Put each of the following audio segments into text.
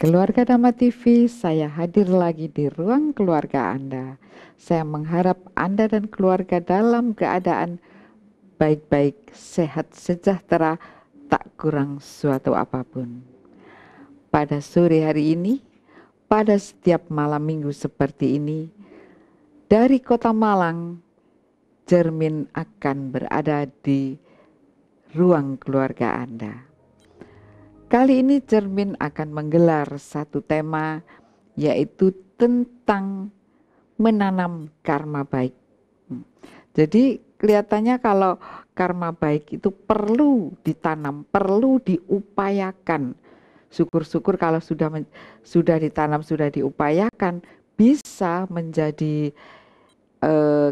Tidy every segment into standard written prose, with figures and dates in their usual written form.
Keluarga Dhamma TV, saya hadir lagi di ruang keluarga Anda. Saya mengharap Anda dan keluarga dalam keadaan baik-baik, sehat, sejahtera, tak kurang suatu apapun. Pada sore hari ini, pada setiap malam minggu seperti ini, dari kota Malang, Cermin akan berada di ruang keluarga Anda. Kali ini Cermin akan menggelar satu tema, yaitu tentang menanam karma baik. Jadi kelihatannya kalau karma baik itu perlu ditanam, perlu diupayakan. Syukur-syukur kalau sudah ditanam, sudah diupayakan, bisa menjadi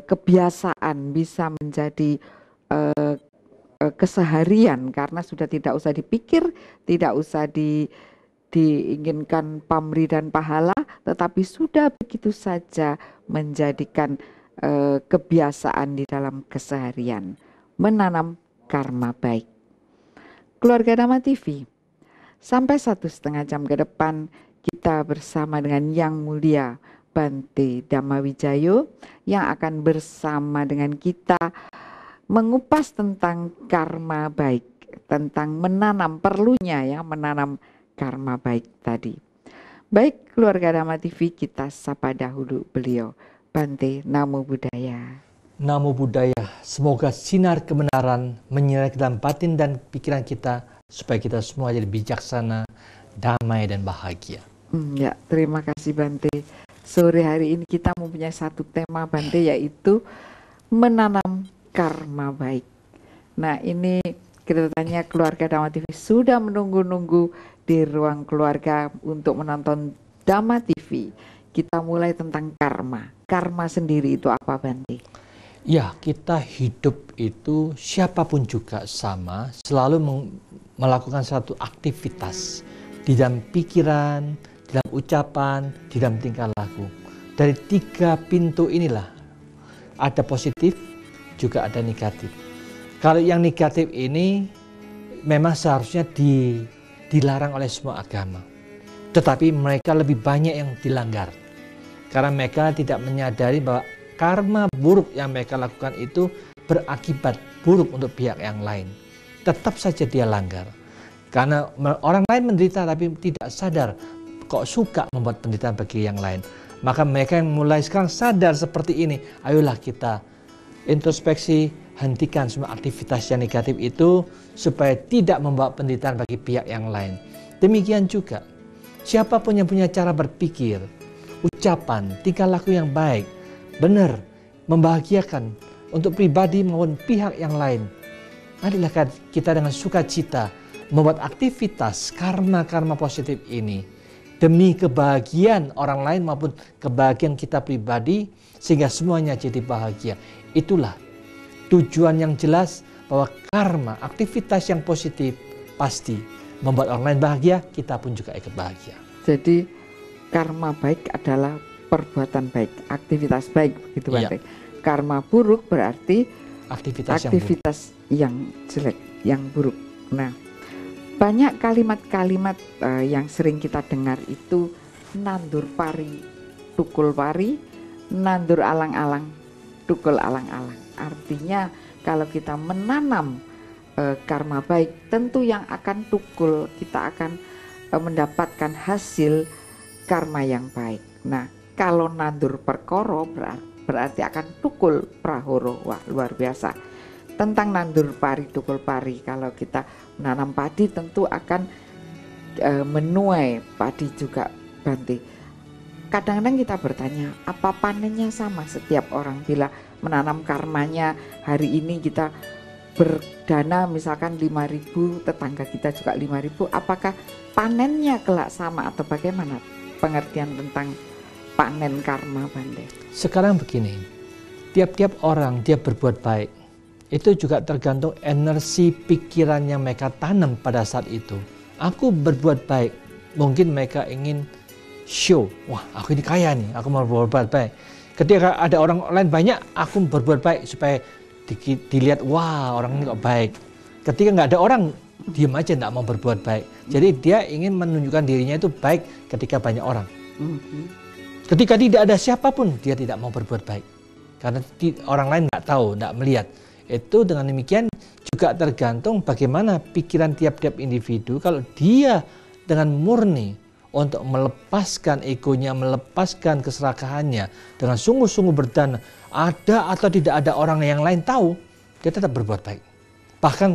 kebiasaan, bisa menjadi keseharian, karena sudah tidak usah dipikir, tidak usah diinginkan pamrih dan pahala, tetapi sudah begitu saja menjadikan kebiasaan di dalam keseharian, menanam karma baik. Keluarga Dhamma TV, sampai 1,5 jam ke depan kita bersama dengan Yang Mulia Bante Dhamma Wijayo yang akan bersama dengan kita mengupas tentang karma baik, tentang menanam, perlunya ya menanam karma baik tadi. Baik keluarga Dhamma TV, kita sapa dahulu beliau. Bante, Namo Buddhaya. Namo Buddhaya, semoga sinar kebenaran menyinari ke dalam batin dan pikiran kita supaya kita semua jadi bijaksana, damai dan bahagia. Ya, terima kasih Bante. Sore hari ini kita mempunyai satu tema Bante, yaitu menanam karma baik. Nah, ini kelihatannya keluarga Dhamma TV sudah menunggu-nunggu di ruang keluarga untuk menonton Dhamma TV. Kita mulai tentang karma. Karma sendiri itu apa Bante? Ya, kita hidup itu siapapun juga sama, selalu melakukan satu aktivitas di dalam pikiran, di dalam ucapan, di dalam tingkah laku. Dari 3 pintu inilah ada positif, juga ada negatif. Kalau yang negatif ini memang seharusnya dilarang oleh semua agama. Tetapi mereka lebih banyak yang dilanggar. Karena mereka tidak menyadari bahwa karma buruk yang mereka lakukan itu berakibat buruk untuk pihak yang lain. Tetap saja dia langgar. Karena orang lain menderita tapi tidak sadar kok suka membuat penderitaan bagi yang lain. Maka mereka yang mulai sekarang sadar seperti ini, ayolah kita introspeksi, hentikan semua aktivitas yang negatif itu supaya tidak membawa penderitaan bagi pihak yang lain. Demikian juga, siapapun yang punya cara berpikir, ucapan, tingkah laku yang baik, benar, membahagiakan untuk pribadi maupun pihak yang lain. Marilah kita dengan sukacita membuat aktivitas karma-karma positif ini demi kebahagiaan orang lain maupun kebahagiaan kita pribadi, sehingga semuanya jadi bahagia. Itulah tujuan yang jelas bahwa karma, aktivitas yang positif pasti membuat orang lain bahagia, kita pun juga ikut bahagia. Jadi karma baik adalah perbuatan baik, aktivitas baik, begitu Bante. Karma buruk berarti aktivitas yang jelek, yang buruk. Nah, banyak kalimat-kalimat yang sering kita dengar itu nandur pari, tukul pari, nandur alang-alang, tukul alang-alang. Artinya kalau kita menanam karma baik, tentu yang akan tukul, kita akan mendapatkan hasil karma yang baik. Nah, kalau nandur perkoro berarti akan tukul prahoro. Wah, luar biasa. Tentang nandur pari, tukul pari, kalau kita menanam padi tentu akan menuai padi juga Bante. Kadang-kadang kita bertanya, apa panennya sama setiap orang? Bila menanam karmanya hari ini kita berdana misalkan 5.000, tetangga kita juga 5.000, apakah panennya kelak sama atau bagaimana pengertian tentang panen karma Bante? Sekarang begini, tiap-tiap orang dia berbuat baik, itu juga tergantung energi pikiran yang mereka tanam pada saat itu. Aku berbuat baik, mungkin mereka ingin show, wah aku ini kaya nih, aku mau berbuat baik. Ketika ada orang lain banyak, aku berbuat baik supaya dilihat, wah orang ini kok baik. Ketika nggak ada orang, Diam aja, tidak mau berbuat baik. Jadi dia ingin menunjukkan dirinya itu baik ketika banyak orang. Ketika tidak ada siapapun, dia tidak mau berbuat baik. Karena orang lain nggak tahu, nggak melihat. Itu dengan demikian juga tergantung bagaimana pikiran tiap-tiap individu. Kalau dia dengan murni untuk melepaskan egonya, melepaskan keserakahannya, dengan sungguh-sungguh berdana, ada atau tidak ada orang yang lain tahu, dia tetap berbuat baik. Bahkan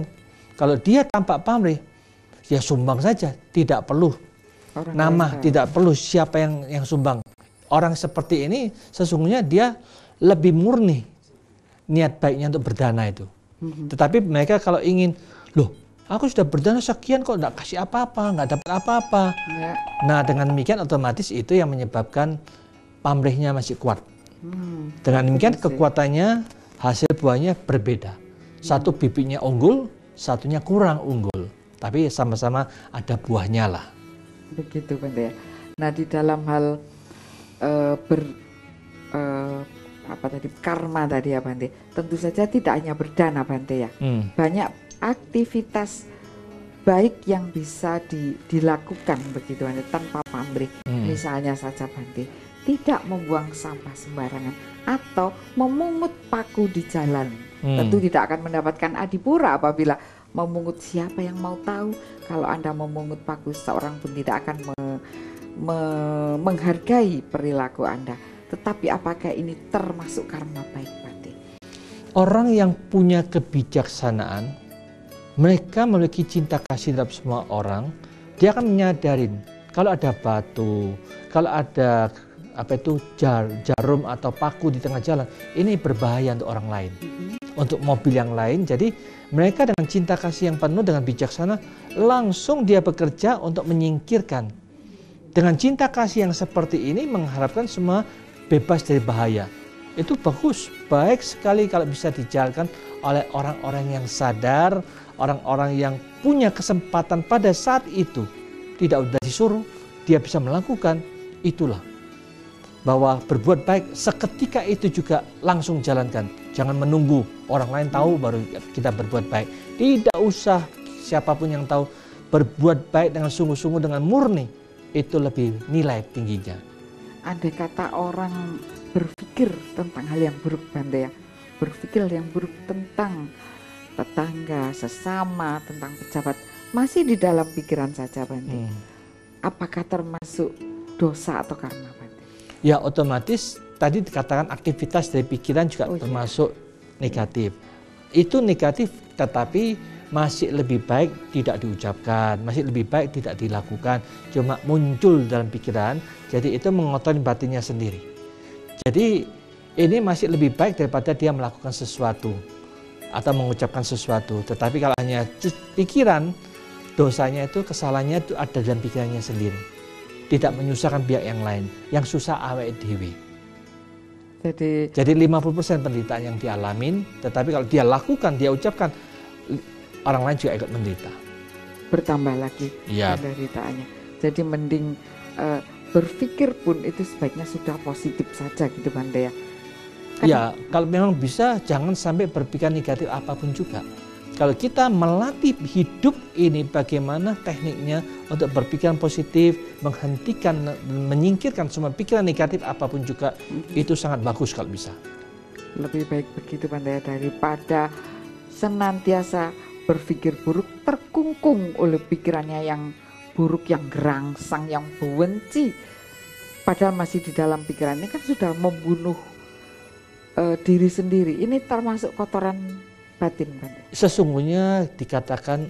kalau dia tampak pamrih, ya sumbang saja, tidak perlu orang nama, tidak perlu siapa yang sumbang. Orang seperti ini sesungguhnya dia lebih murni niat baiknya untuk berdana itu. Tetapi mereka kalau ingin, loh, aku sudah berdana sekian kok nggak kasih apa-apa, nggak dapat apa-apa. Ya. Nah, dengan demikian otomatis itu yang menyebabkan pamrihnya masih kuat. Dengan demikian kekuatannya, hasil buahnya berbeda. Satu bibitnya unggul, satunya kurang unggul. Tapi sama-sama ada buahnya lah. Begitu Bante ya. Nah, di dalam hal karma tadi ya Bante, tentu saja tidak hanya berdana Bante ya. Banyak aktivitas baik yang bisa dilakukan begitu Bante tanpa pamrih. Misalnya saja Bante, tidak membuang sampah sembarangan atau memungut paku di jalan. Tentu tidak akan mendapatkan adipura apabila memungut. Siapa yang mau tahu kalau Anda memungut paku, seorang pun tidak akan menghargai perilaku Anda. Tetapi apakah ini termasuk karma baik Bante? Orang yang punya kebijaksanaan, mereka memiliki cinta kasih terhadap semua orang, dia akan menyadarin kalau ada batu, kalau ada jarum atau paku di tengah jalan, ini berbahaya untuk orang lain, untuk mobil yang lain. Jadi mereka dengan cinta kasih yang penuh, dengan bijaksana, langsung dia bekerja untuk menyingkirkan. Dengan cinta kasih yang seperti ini mengharapkan semua bebas dari bahaya. Itu bagus, baik sekali kalau bisa dijalankan oleh orang-orang yang sadar, orang-orang yang punya kesempatan pada saat itu. Tidak udah disuruh, dia bisa melakukan. Itulah bahwa berbuat baik seketika itu juga langsung jalankan. Jangan menunggu orang lain tahu baru kita berbuat baik. Tidak usah siapapun yang tahu. Berbuat baik dengan sungguh-sungguh, dengan murni, itu lebih nilai tingginya. Andai kata orang berpikir tentang hal yang buruk Bante ya, berpikir yang buruk tentang tetangga, sesama, tentang pejabat, masih di dalam pikiran saja Bante. Apakah termasuk dosa atau karma Bante? Ya otomatis tadi dikatakan aktivitas dari pikiran juga termasuk negatif. Itu negatif tetapi masih lebih baik tidak diucapkan, masih lebih baik tidak dilakukan, cuma muncul dalam pikiran, jadi itu mengotori batinnya sendiri. Jadi ini masih lebih baik daripada dia melakukan sesuatu atau mengucapkan sesuatu. Tetapi kalau hanya pikiran, dosanya itu, kesalahannya itu ada dalam pikirannya sendiri. Tidak menyusahkan pihak yang lain, yang susah awake dhewe. Jadi 50% penderitaan yang dialamin, tetapi kalau dia lakukan, dia ucapkan, orang lain juga ikut menderita. Bertambah lagi penderitaannya. Jadi mending berpikir pun itu sebaiknya sudah positif saja gitu Bante ya. Ya, kalau memang bisa jangan sampai berpikir negatif apapun juga. Kalau kita melatih hidup ini bagaimana tekniknya untuk berpikiran positif, menghentikan, menyingkirkan semua pikiran negatif apapun juga, itu sangat bagus kalau bisa. Lebih baik begitu Bante ya, daripada senantiasa berpikir buruk, terkungkung oleh pikirannya yang buruk, yang gerangsang, yang benci. Padahal masih di dalam pikiran ini kan sudah membunuh diri sendiri. Ini termasuk kotoran batin Bante. Sesungguhnya dikatakan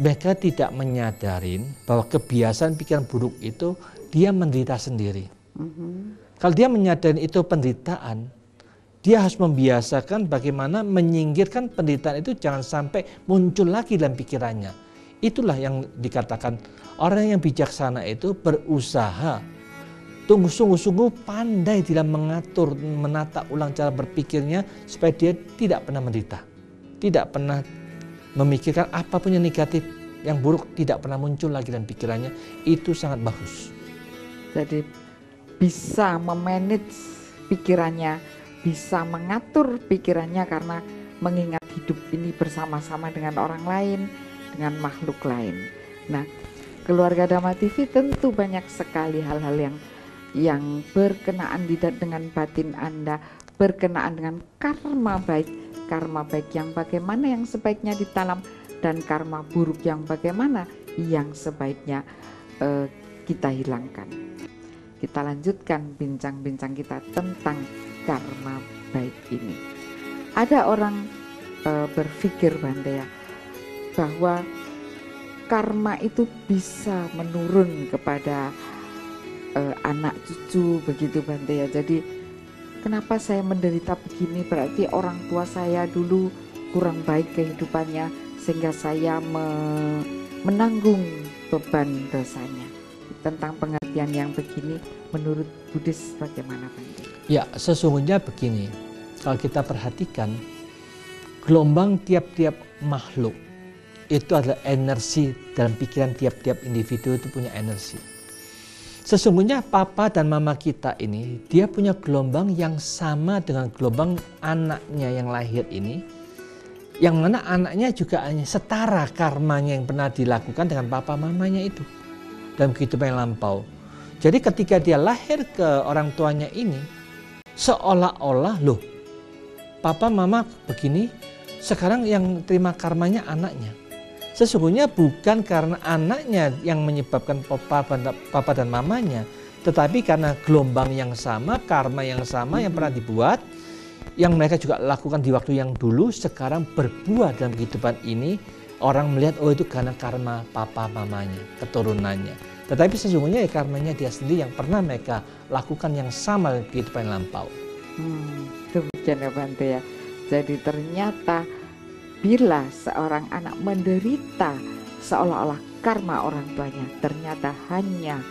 mereka tidak menyadarin bahwa kebiasaan pikiran buruk itu dia menderita sendiri. Kalau dia menyadari itu penderitaan, dia harus membiasakan bagaimana menyingkirkan penderitaan itu jangan sampai muncul lagi dalam pikirannya. Itulah yang dikatakan orang yang bijaksana itu berusaha sungguh-sungguh pandai dalam mengatur, menata ulang cara berpikirnya supaya dia tidak pernah menderita. Tidak pernah memikirkan apapun yang negatif, yang buruk tidak pernah muncul lagi dalam pikirannya. Itu sangat bagus. Jadi bisa memanage pikirannya, bisa mengatur pikirannya karena mengingat hidup ini bersama-sama dengan orang lain, dengan makhluk lain. Nah, keluarga Dhamma TV tentu banyak sekali hal-hal yang berkenaan dengan batin Anda, berkenaan dengan karma baik yang bagaimana yang sebaiknya ditanam, dan karma buruk yang bagaimana yang sebaiknya kita hilangkan. Kita lanjutkan bincang-bincang kita tentang karma baik ini. Ada orang berpikir, Bante, ya, bahwa karma itu bisa menurun kepada anak cucu, begitu, Bante, ya. Jadi kenapa saya menderita begini, berarti orang tua saya dulu kurang baik kehidupannya sehingga saya menanggung beban dosanya. Tentang pengertian yang begini menurut Buddhis bagaimana, Bante? Ya, sesungguhnya begini, kalau kita perhatikan gelombang tiap-tiap makhluk itu adalah energi, dalam pikiran tiap-tiap individu itu punya energi. Sesungguhnya papa dan mama kita ini, dia punya gelombang yang sama dengan gelombang anaknya yang lahir ini, yang mana anaknya juga hanya setara karmanya yang pernah dilakukan dengan papa mamanya itu dalam kehidupan yang lampau. Jadi ketika dia lahir ke orang tuanya ini, seolah-olah loh, papa mama begini, sekarang yang terima karmanya anaknya. Sesungguhnya bukan karena anaknya yang menyebabkan papa dan mamanya, tetapi karena gelombang yang sama, karma yang sama yang pernah dibuat, yang mereka juga lakukan di waktu yang dulu, sekarang berbuah dalam kehidupan ini. Orang melihat, oh itu karena karma papa mamanya, keturunannya. Tetapi sesungguhnya ya karmanya dia sendiri yang pernah mereka lakukan yang sama dalam kehidupan yang lampau. Demikian ya, Bante, ya. Jadi ternyata bila seorang anak menderita seolah-olah karma orang tuanya, ternyata hanya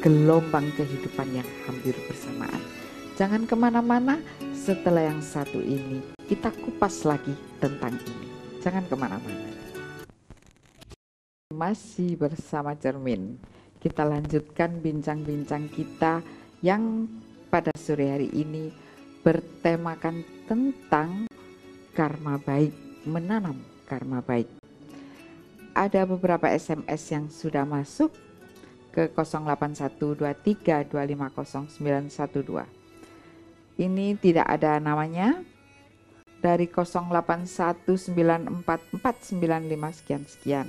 gelombang kehidupan yang hampir bersamaan. Jangan kemana-mana, setelah yang satu ini kita kupas lagi tentang ini. Jangan kemana-mana. Masih bersama Cermin, kita lanjutkan bincang-bincang kita yang pada sore hari ini bertemakan tentang karma baik, menanam karma baik. Ada beberapa SMS yang sudah masuk ke 081232500912. Ini tidak ada namanya. Dari 08194495 sekian.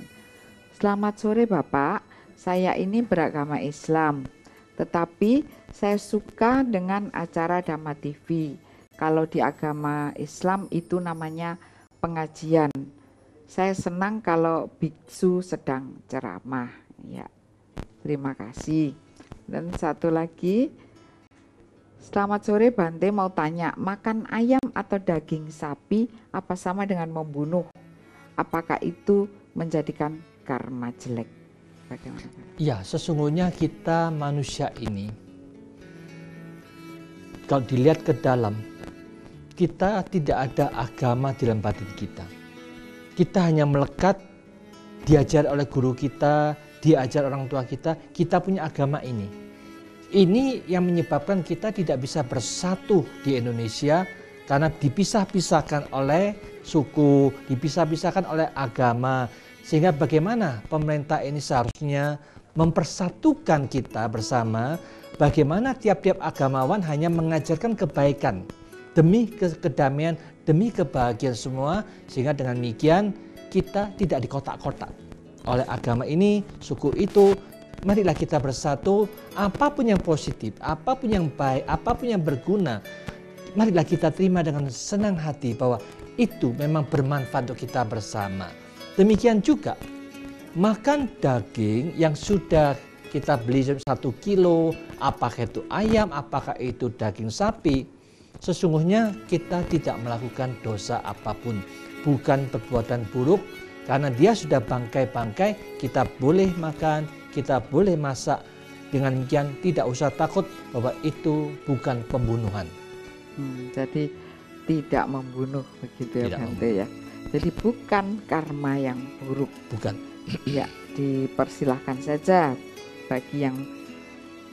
Selamat sore Bapak, saya ini beragama Islam, tetapi saya suka dengan acara Dhamma TV. Kalau di agama Islam itu namanya pengajian. Saya senang kalau biksu sedang ceramah. Ya, terima kasih. Dan satu lagi, selamat sore Bante, mau tanya, makan ayam atau daging sapi apa sama dengan membunuh? Apakah itu menjadikan karma jelek? Bagaimana? Ya, sesungguhnya kita manusia ini, kalau dilihat ke dalam, kita tidak ada agama di dalam batin kita. Kita hanya melekat, diajar oleh guru kita, diajar orang tua kita punya agama ini. Ini yang menyebabkan kita tidak bisa bersatu di Indonesia karena dipisah-pisahkan oleh suku, dipisah-pisahkan oleh agama. Sehingga bagaimana pemerintah ini seharusnya mempersatukan kita bersama, bagaimana tiap-tiap agamawan hanya mengajarkan kebaikan demi kedamaian, demi kebahagiaan semua, sehingga dengan demikian kita tidak dikotak-kotak oleh agama ini, suku itu. Marilah kita bersatu, apapun yang positif, apapun yang baik, apapun yang berguna, marilah kita terima dengan senang hati bahwa itu memang bermanfaat untuk kita bersama. Demikian juga makan daging yang sudah kita beli 1 kilo, apakah itu ayam, apakah itu daging sapi, sesungguhnya kita tidak melakukan dosa apapun, bukan perbuatan buruk, karena dia sudah bangkai-bangkai, kita boleh makan, kita boleh masak. Dengan demikian tidak usah takut bahwa itu bukan pembunuhan. Jadi tidak membunuh, begitu ya Bante, ya. Jadi bukan karma yang buruk. Bukan. Ya, dipersilahkan saja bagi yang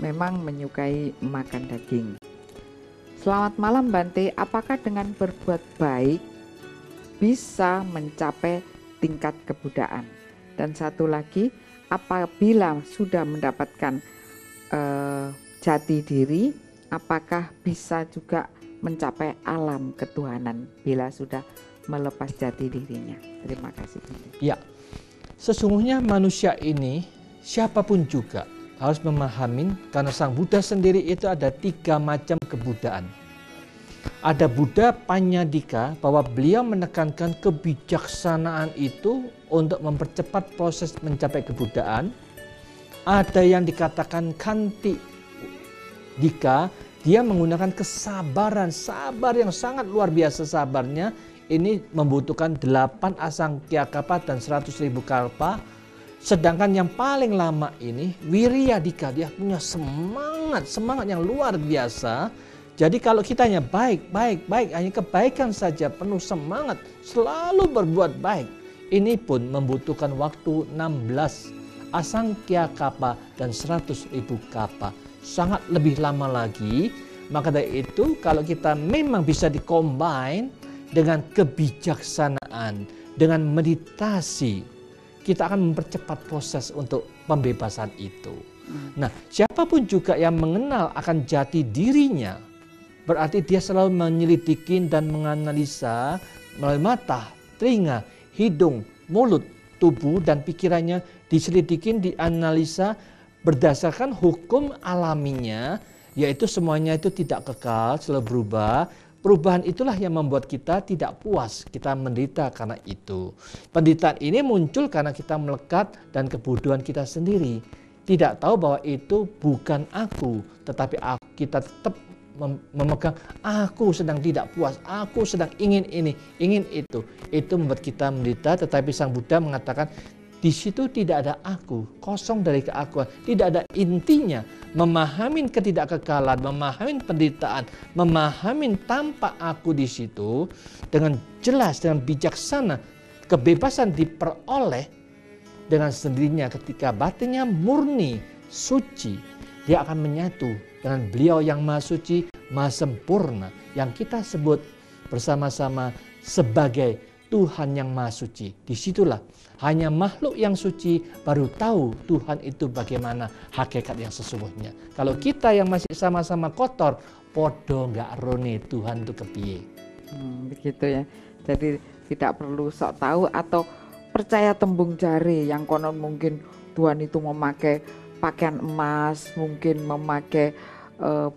memang menyukai makan daging. Selamat malam Bante, apakah dengan berbuat baik bisa mencapai tingkat kebudaan? Dan satu lagi, apabila sudah mendapatkan jati diri, apakah bisa juga mencapai alam ketuhanan bila sudah melepas jati dirinya? Terima kasih. Ya, sesungguhnya manusia ini siapapun juga harus memahami, karena Sang Buddha sendiri itu ada 3 macam kebudaan. Ada Buddha Panyadika, bahwa beliau menekankan kebijaksanaan itu untuk mempercepat proses mencapai kebudaan. Ada yang dikatakan Kanti Dika, dia menggunakan kesabaran, sabar yang sangat luar biasa sabarnya. Ini membutuhkan 8 asangkya kalpa dan 100.000 kalpa. Sedangkan yang paling lama ini Wirya Dika, dia punya semangat yang luar biasa. Jadi kalau kita hanya baik, hanya kebaikan saja, penuh semangat, selalu berbuat baik, ini pun membutuhkan waktu 16 asangkya kalpa dan 100.000 kalpa. Sangat lebih lama lagi. Maka dari itu kalau kita memang bisa dikombine dengan kebijaksanaan, dengan meditasi, kita akan mempercepat proses untuk pembebasan itu. Nah, siapapun juga yang mengenal akan jati dirinya, berarti dia selalu menyelidiki dan menganalisa melalui mata, telinga, hidung, mulut, tubuh, dan pikirannya diselidiki, dianalisa berdasarkan hukum alaminya, yaitu semuanya itu tidak kekal, selalu berubah. Perubahan itulah yang membuat kita tidak puas, kita menderita karena itu. Penderitaan ini muncul karena kita melekat dan kebodohan kita sendiri. Tidak tahu bahwa itu bukan aku, tetapi kita tetap memegang aku sedang tidak puas, aku sedang ingin ini, ingin itu. Itu membuat kita menderita, tetapi Sang Buddha mengatakan di situ tidak ada aku, kosong dari keakuan, tidak ada intinya. Memahami ketidakkekalan, memahami penderitaan, memahami tanpa aku di situ dengan jelas, dengan bijaksana, kebebasan diperoleh dengan sendirinya ketika batinnya murni, suci. Dia akan menyatu dengan beliau yang maha suci, maha sempurna, yang kita sebut bersama-sama sebagai Tuhan yang maha suci. Disitulah hanya makhluk yang suci baru tahu Tuhan itu bagaimana hakikat yang sesungguhnya. Kalau kita yang masih sama-sama kotor, podo nggak rone Tuhan itu kepiye. Begitu ya. Jadi tidak perlu sok tahu atau percaya tembung jari yang konon mungkin Tuhan itu memakai pakaian emas, mungkin memakai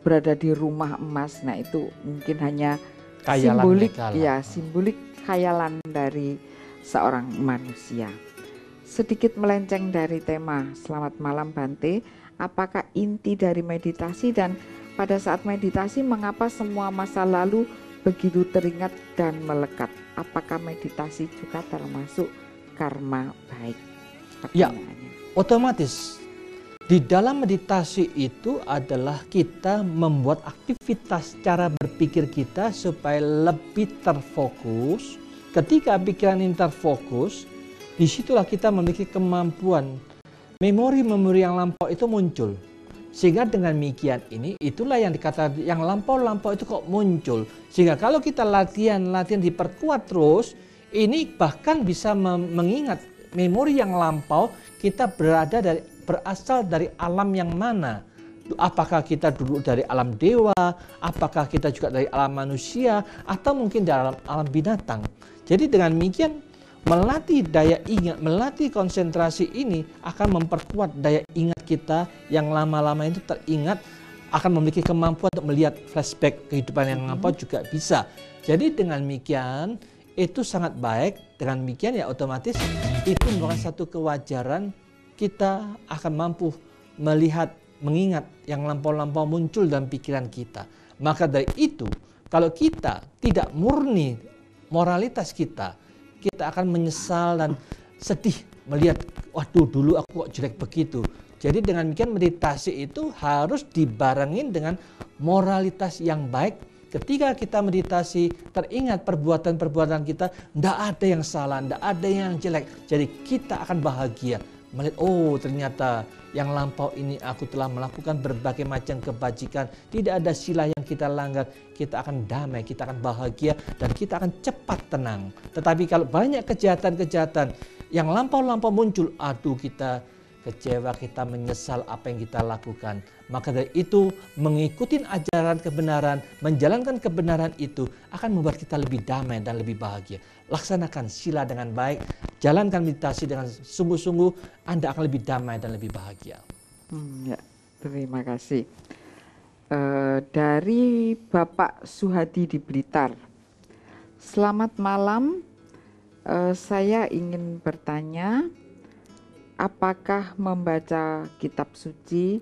berada di rumah emas. Nah itu mungkin hanya simbolik, ya simbolik khayalan dari seorang manusia. Sedikit melenceng dari tema. Selamat malam Bante. Apakah inti dari meditasi, dan pada saat meditasi mengapa semua masa lalu begitu teringat dan melekat? Apakah meditasi juga termasuk karma baik? Ya, otomatis. Di dalam meditasi itu adalah kita membuat aktivitas cara berpikir kita supaya lebih terfokus. Ketika pikiran ini terfokus, disitulah kita memiliki kemampuan memori-memori yang lampau itu muncul. Sehingga dengan demikian ini, itulah yang dikatakan yang lampau-lampau itu kok muncul. Sehingga kalau kita latihan diperkuat terus, ini bahkan bisa mengingat memori yang lampau, kita berasal dari alam yang mana. Apakah kita dulu dari alam dewa, apakah kita juga dari alam manusia, atau mungkin dari alam binatang. Jadi dengan demikian melatih daya ingat, melatih konsentrasi ini akan memperkuat daya ingat kita yang lama-lama itu teringat, akan memiliki kemampuan untuk melihat flashback kehidupan yang lampau juga bisa. Jadi dengan demikian itu sangat baik. Dengan demikian ya otomatis itu merupakan satu kewajaran, kita akan mampu melihat, mengingat yang lampau-lampau muncul dalam pikiran kita. Maka dari itu, kalau kita tidak murni moralitas kita, kita akan menyesal dan sedih melihat, waduh dulu aku kok jelek begitu. Jadi dengan demikian meditasi itu harus dibarengin dengan moralitas yang baik. Ketika kita meditasi, teringat perbuatan-perbuatan kita, tidak ada yang salah, tidak ada yang jelek. Jadi kita akan bahagia melihat, oh ternyata yang lampau ini aku telah melakukan berbagai macam kebajikan, tidak ada sila yang kita langgar, kita akan damai, kita akan bahagia, dan kita akan cepat tenang. Tetapi kalau banyak kejahatan-kejahatan, yang lampau-lampau muncul, aduh kita kecewa, kita menyesal apa yang kita lakukan. Maka dari itu mengikuti ajaran kebenaran, menjalankan kebenaran itu akan membuat kita lebih damai dan lebih bahagia. Laksanakan sila dengan baik, jalankan meditasi dengan sungguh-sungguh, Anda akan lebih damai dan lebih bahagia. Ya, terima kasih. Dari Bapak Suhadi di Blitar. Selamat malam. Saya ingin bertanya, apakah membaca kitab suci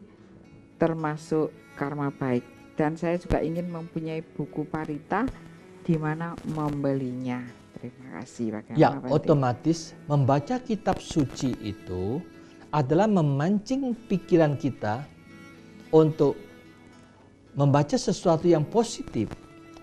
termasuk karma baik? Dan saya juga ingin mempunyai buku Parita, di mana membelinya. Terima kasih. Bagaimana, Ya, Bante? otomatis membaca kitab suci itu adalah memancing pikiran kita untuk membaca sesuatu yang positif.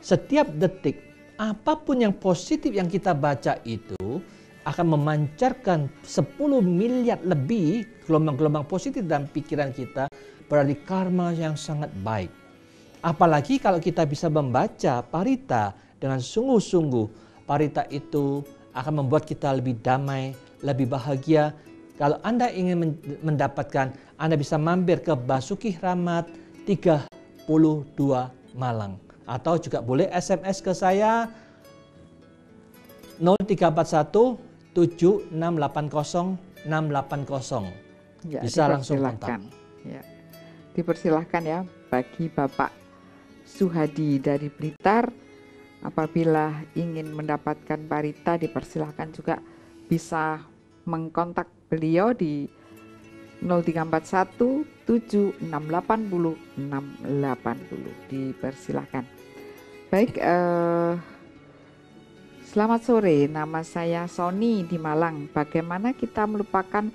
Setiap detik, apapun yang positif yang kita baca itu akan memancarkan 10 miliar lebih gelombang-gelombang positif dalam pikiran kita, berarti karma yang sangat baik. Apalagi kalau kita bisa membaca Parita dengan sungguh-sungguh, Parita itu akan membuat kita lebih damai, lebih bahagia. Kalau Anda ingin mendapatkan, Anda bisa mampir ke Basuki Rahmat 32 Malang. Atau juga boleh SMS ke saya 0341 7680 680. Ya, Bisa langsung kontak. Ya. Dipersilahkan ya bagi Bapak Suhadi dari Blitar, apabila ingin mendapatkan Parita, dipersilahkan juga bisa mengkontak beliau di 0341 7680 680. Dipersilahkan. Baik, selamat sore, nama saya Sony di Malang. Bagaimana kita melupakan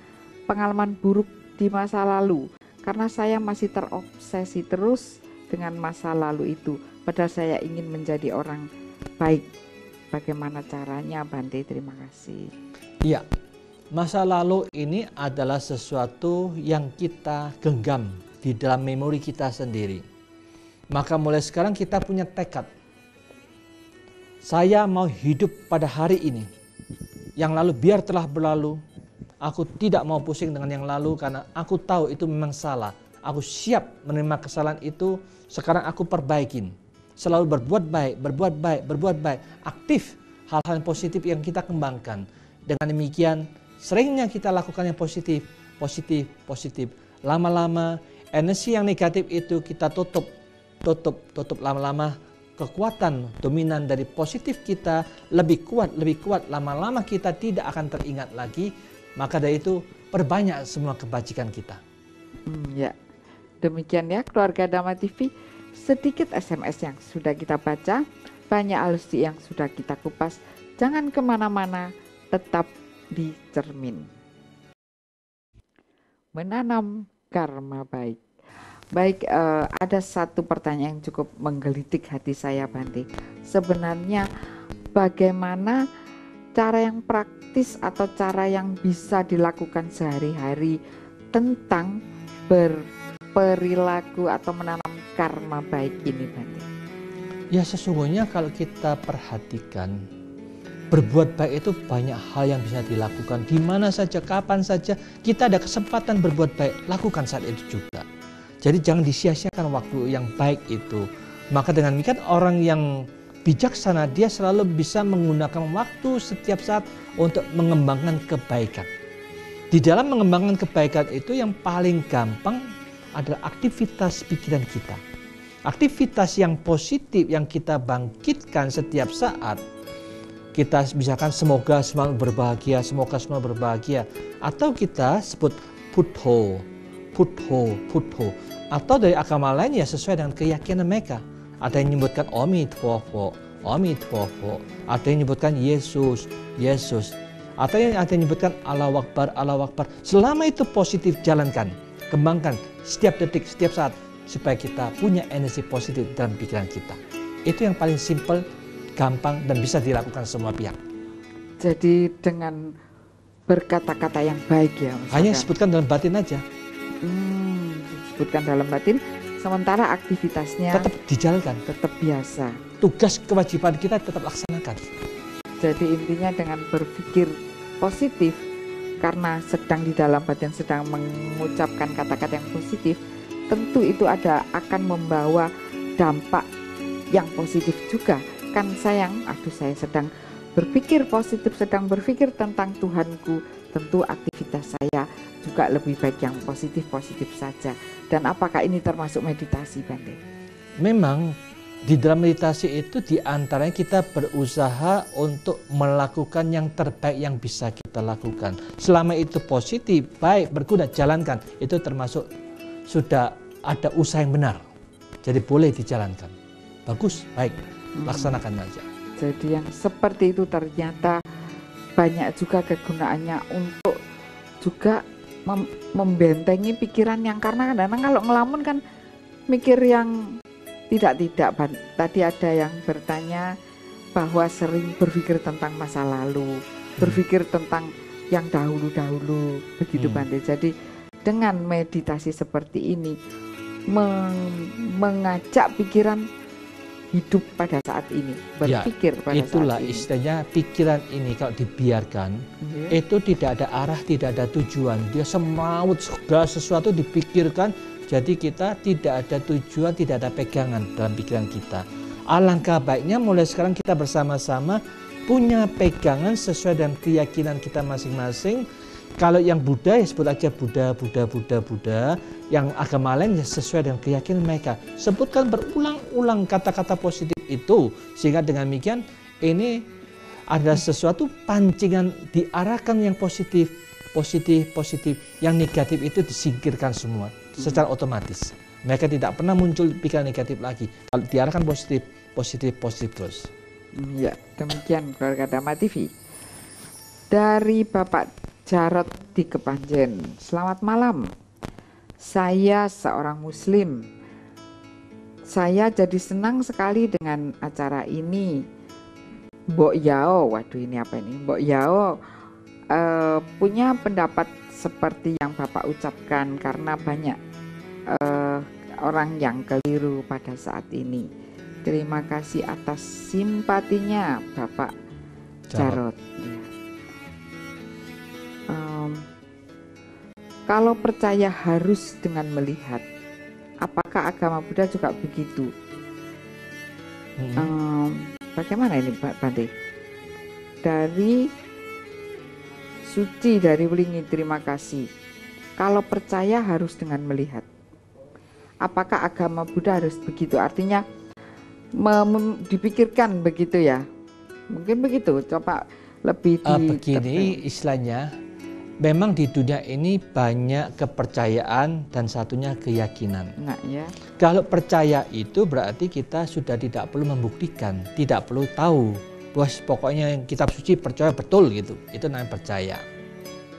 pengalaman buruk di masa lalu? Karena saya masih terobsesi terus dengan masa lalu itu. Padahal saya ingin menjadi orang baik. Bagaimana caranya, Bante? Terima kasih. Iya, masa lalu ini adalah sesuatu yang kita genggam di dalam memori kita sendiri. Maka mulai sekarang kita punya tekad. Saya mau hidup pada hari ini. Yang lalu biar telah berlalu. Aku tidak mau pusing dengan yang lalu karena aku tahu itu memang salah. Aku siap menerima kesalahan itu, sekarang aku perbaikin. Selalu berbuat baik, berbuat baik, berbuat baik. Aktif hal-hal yang positif yang kita kembangkan. Dengan demikian, seringnya kita lakukan yang positif, positif, positif. Lama-lama, energi yang negatif itu kita tutup lama-lama. Kekuatan dominan dari positif kita lebih kuat, lama-lama kita tidak akan teringat lagi. Maka dari itu perbanyak semua kebajikan kita. Ya, demikian ya keluarga Dhamma TV, sedikit SMS yang sudah kita baca, banyak alusi yang sudah kita kupas. Jangan kemana-mana, tetap di cermin. Menanam karma baik. Baik, ada satu pertanyaan yang cukup menggelitik hati saya, Bante. Sebenarnya bagaimana cara yang praktis atau cara yang bisa dilakukan sehari-hari tentang berperilaku atau menanam karma baik ini, Bante? Ya, sesungguhnya kalau kita perhatikan, berbuat baik itu banyak hal yang bisa dilakukan. Di mana saja, kapan saja kita ada kesempatan berbuat baik, lakukan saat itu juga. Jadi jangan disia-siakan waktu yang baik itu. Maka dengan demikian orang yang bijaksana, dia selalu bisa menggunakan waktu setiap saat untuk mengembangkan kebaikan. Di dalam mengembangkan kebaikan itu yang paling gampang adalah aktivitas pikiran kita. Aktivitas yang positif yang kita bangkitkan setiap saat. Kita misalkan semoga semua berbahagia, semoga semua berbahagia. Atau kita sebut Putho, Putho, Putho. Atau dari agama lain ya sesuai dengan keyakinan mereka. Ada yang menyebutkan Omitwofo, Omitwofo. Ada yang menyebutkan Yesus, Yesus. Atau yang ada yang menyebutkan Allah Akbar, Allah Akbar. Selama itu positif, jalankan, kembangkan setiap detik, setiap saat. Supaya kita punya energi positif dalam pikiran kita. Itu yang paling simpel, gampang, dan bisa dilakukan semua pihak. Jadi dengan berkata-kata yang baik ya. Misalkan. Hanya sebutkan dalam batin aja. Sebutkan dalam batin, sementara aktivitasnya tetap dijalankan, tetap biasa. Tugas kewajiban kita tetap laksanakan. Jadi intinya dengan berpikir positif, karena sedang di dalam batin sedang mengucapkan kata-kata yang positif, tentu itu akan membawa dampak yang positif juga. Kan sayang, saya sedang berpikir positif, sedang berpikir tentang Tuhanku, tentu aktivitas saya juga lebih baik yang positif-positif saja. Dan apakah ini termasuk meditasi, Bante? Memang di dalam meditasi itu diantaranya kita berusaha untuk melakukan yang terbaik yang bisa kita lakukan. Selama itu positif, baik, berguna, jalankan. Itu termasuk sudah ada usaha yang benar. Jadi boleh dijalankan. Bagus, baik, laksanakan aja. Jadi yang seperti itu ternyata banyak juga kegunaannya untuk juga membentengi pikiran yang, karena kadang-kadang kalau ngelamun kan mikir yang tidak. Tadi ada yang bertanya bahwa sering berpikir tentang masa lalu, berpikir tentang yang dahulu-dahulu, begitu Bante. Jadi dengan meditasi seperti ini mengajak pikiran hidup pada saat ini, berpikir ya, pada itulah saat ini. Istilahnya pikiran ini kalau dibiarkan itu tidak ada arah, tidak ada tujuan. Dia semrawut, segala sesuatu dipikirkan, jadi kita tidak ada tujuan, tidak ada pegangan dalam pikiran kita. Alangkah baiknya mulai sekarang kita bersama-sama punya pegangan sesuai dengan keyakinan kita masing-masing. Kalau yang Buddha ya sebut aja Buddha. Yang agama lain ya sesuai dengan keyakinan mereka. Sebutkan berulang-ulang kata-kata positif itu. Sehingga dengan demikian ini ada sesuatu pancingan diarahkan yang positif. Yang negatif itu disingkirkan semua secara otomatis. Mereka tidak pernah muncul pikiran negatif lagi. Kalau diarahkan positif terus. Ya, demikian keluarga Dhamma TV. Dari Bapak Jarot di Kepanjen, selamat malam. Saya seorang Muslim. Saya jadi senang sekali dengan acara ini. Mbok Yao, waduh ini apa ini? Mbok Yao punya pendapat seperti yang Bapak ucapkan karena banyak orang yang keliru pada saat ini. Terima kasih atas simpatinya Bapak Jarot. Ya. Kalau percaya harus dengan melihat, apakah agama Buddha juga begitu? Bagaimana ini Pak Bante? Dari Suci dari Wlingi, terima kasih. Kalau percaya harus dengan melihat, apakah agama Buddha harus begitu? Artinya dipikirkan begitu ya? Mungkin begitu. Coba lebih begini istilahnya. Memang di dunia ini banyak kepercayaan dan satunya keyakinan. Nah, ya. Kalau percaya itu berarti kita sudah tidak perlu membuktikan, tidak perlu tahu. Bos, pokoknya yang kitab suci percaya betul gitu. Itu namanya percaya.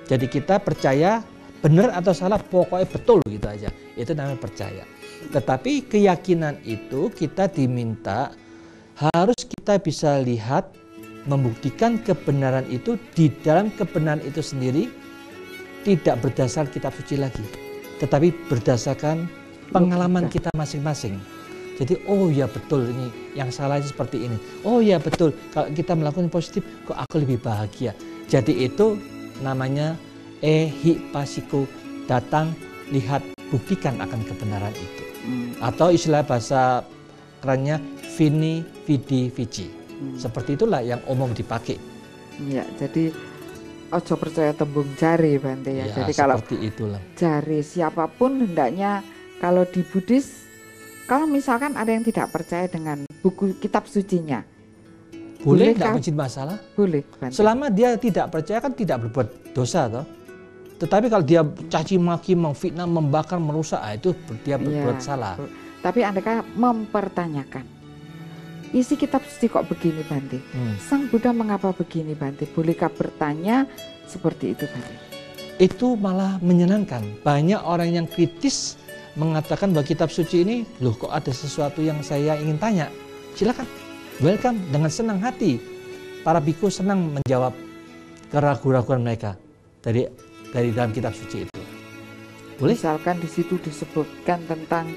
Jadi kita percaya benar atau salah pokoknya betul gitu aja. Itu namanya percaya. Tetapi keyakinan itu kita diminta harus kita bisa lihat, membuktikan kebenaran itu di dalam kebenaran itu sendiri. Tidak berdasar kitab suci lagi, tetapi berdasarkan pengalaman kita masing-masing. Jadi oh ya betul ini yang salah seperti ini. Oh ya betul kalau kita melakukan positif kok aku lebih bahagia. Jadi itu namanya ehipasiko, datang, lihat, buktikan akan kebenaran itu. Atau istilah bahasa kerennya vini, vidi, vici. Seperti itulah yang umum dipakai. Ya, jadi ojo percaya tembung jari Bante ya. Jadi kalau itulah. Jari siapapun hendaknya, kalau di Buddhis, kalau misalkan ada yang tidak percaya dengan buku kitab sucinya, boleh tidak menjadi masalah? Boleh Bante. Selama dia tidak percaya kan tidak berbuat dosa toh. Tetapi kalau dia caci maki, memfitnah, membakar, merusak, itu dia berbuat salah. Tapi Anda mempertanyakan, isi kitab suci kok begini Bante? Sang Buddha mengapa begini Bante? Bolehkah bertanya seperti itu Bante? Itu malah menyenangkan. Banyak orang yang kritis mengatakan bahwa kitab suci ini, loh kok ada sesuatu yang saya ingin tanya. Silakan, welcome, dengan senang hati. Para biku senang menjawab keraguan-keraguan mereka dari dalam kitab suci itu. Boleh? Misalkan di situ disebutkan tentang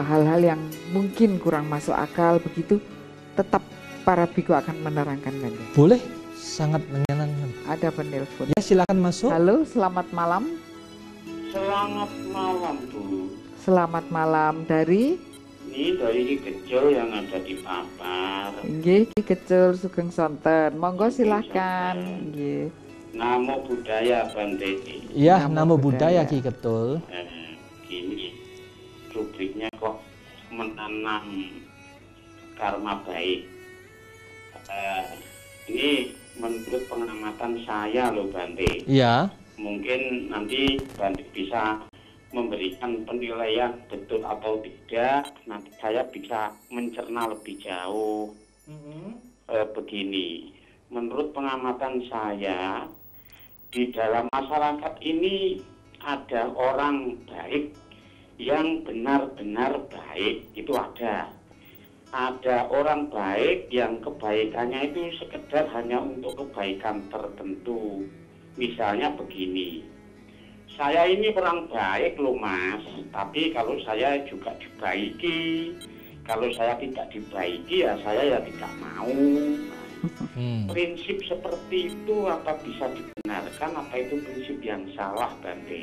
hal-hal yang mungkin kurang masuk akal begitu, tetap para biku akan menerangkan Bante. Boleh, sangat menyenangkan. Ada penelpon. Ya, silakan masuk. Halo, selamat malam. Selamat malam, Bu. Selamat malam dari? Ini dari Ki Kecil yang ada di Papar. Nggih, Ki Kecil Sugeng Sonten. Monggo silahkan. Nggih. Namo Buddhaya, Bante. Ya, namo budaya Ki Ketul. Gini, rubriknya kok menanam karma baik. Ini menurut pengamatan saya loh, Bante. Iya. Mungkin nanti Bante bisa memberikan penilaian betul atau tidak. Nanti saya bisa mencerna lebih jauh. Begini, menurut pengamatan saya, di dalam masyarakat ini ada orang baik yang benar-benar baik, itu ada. Ada orang baik yang kebaikannya itu sekedar hanya untuk kebaikan tertentu. Misalnya begini, saya ini orang baik loh Mas, tapi kalau saya juga dibaiki, kalau saya tidak dibaiki ya saya ya tidak mau. Prinsip seperti itu apa bisa dibenarkan, apa itu prinsip yang salah, Bante?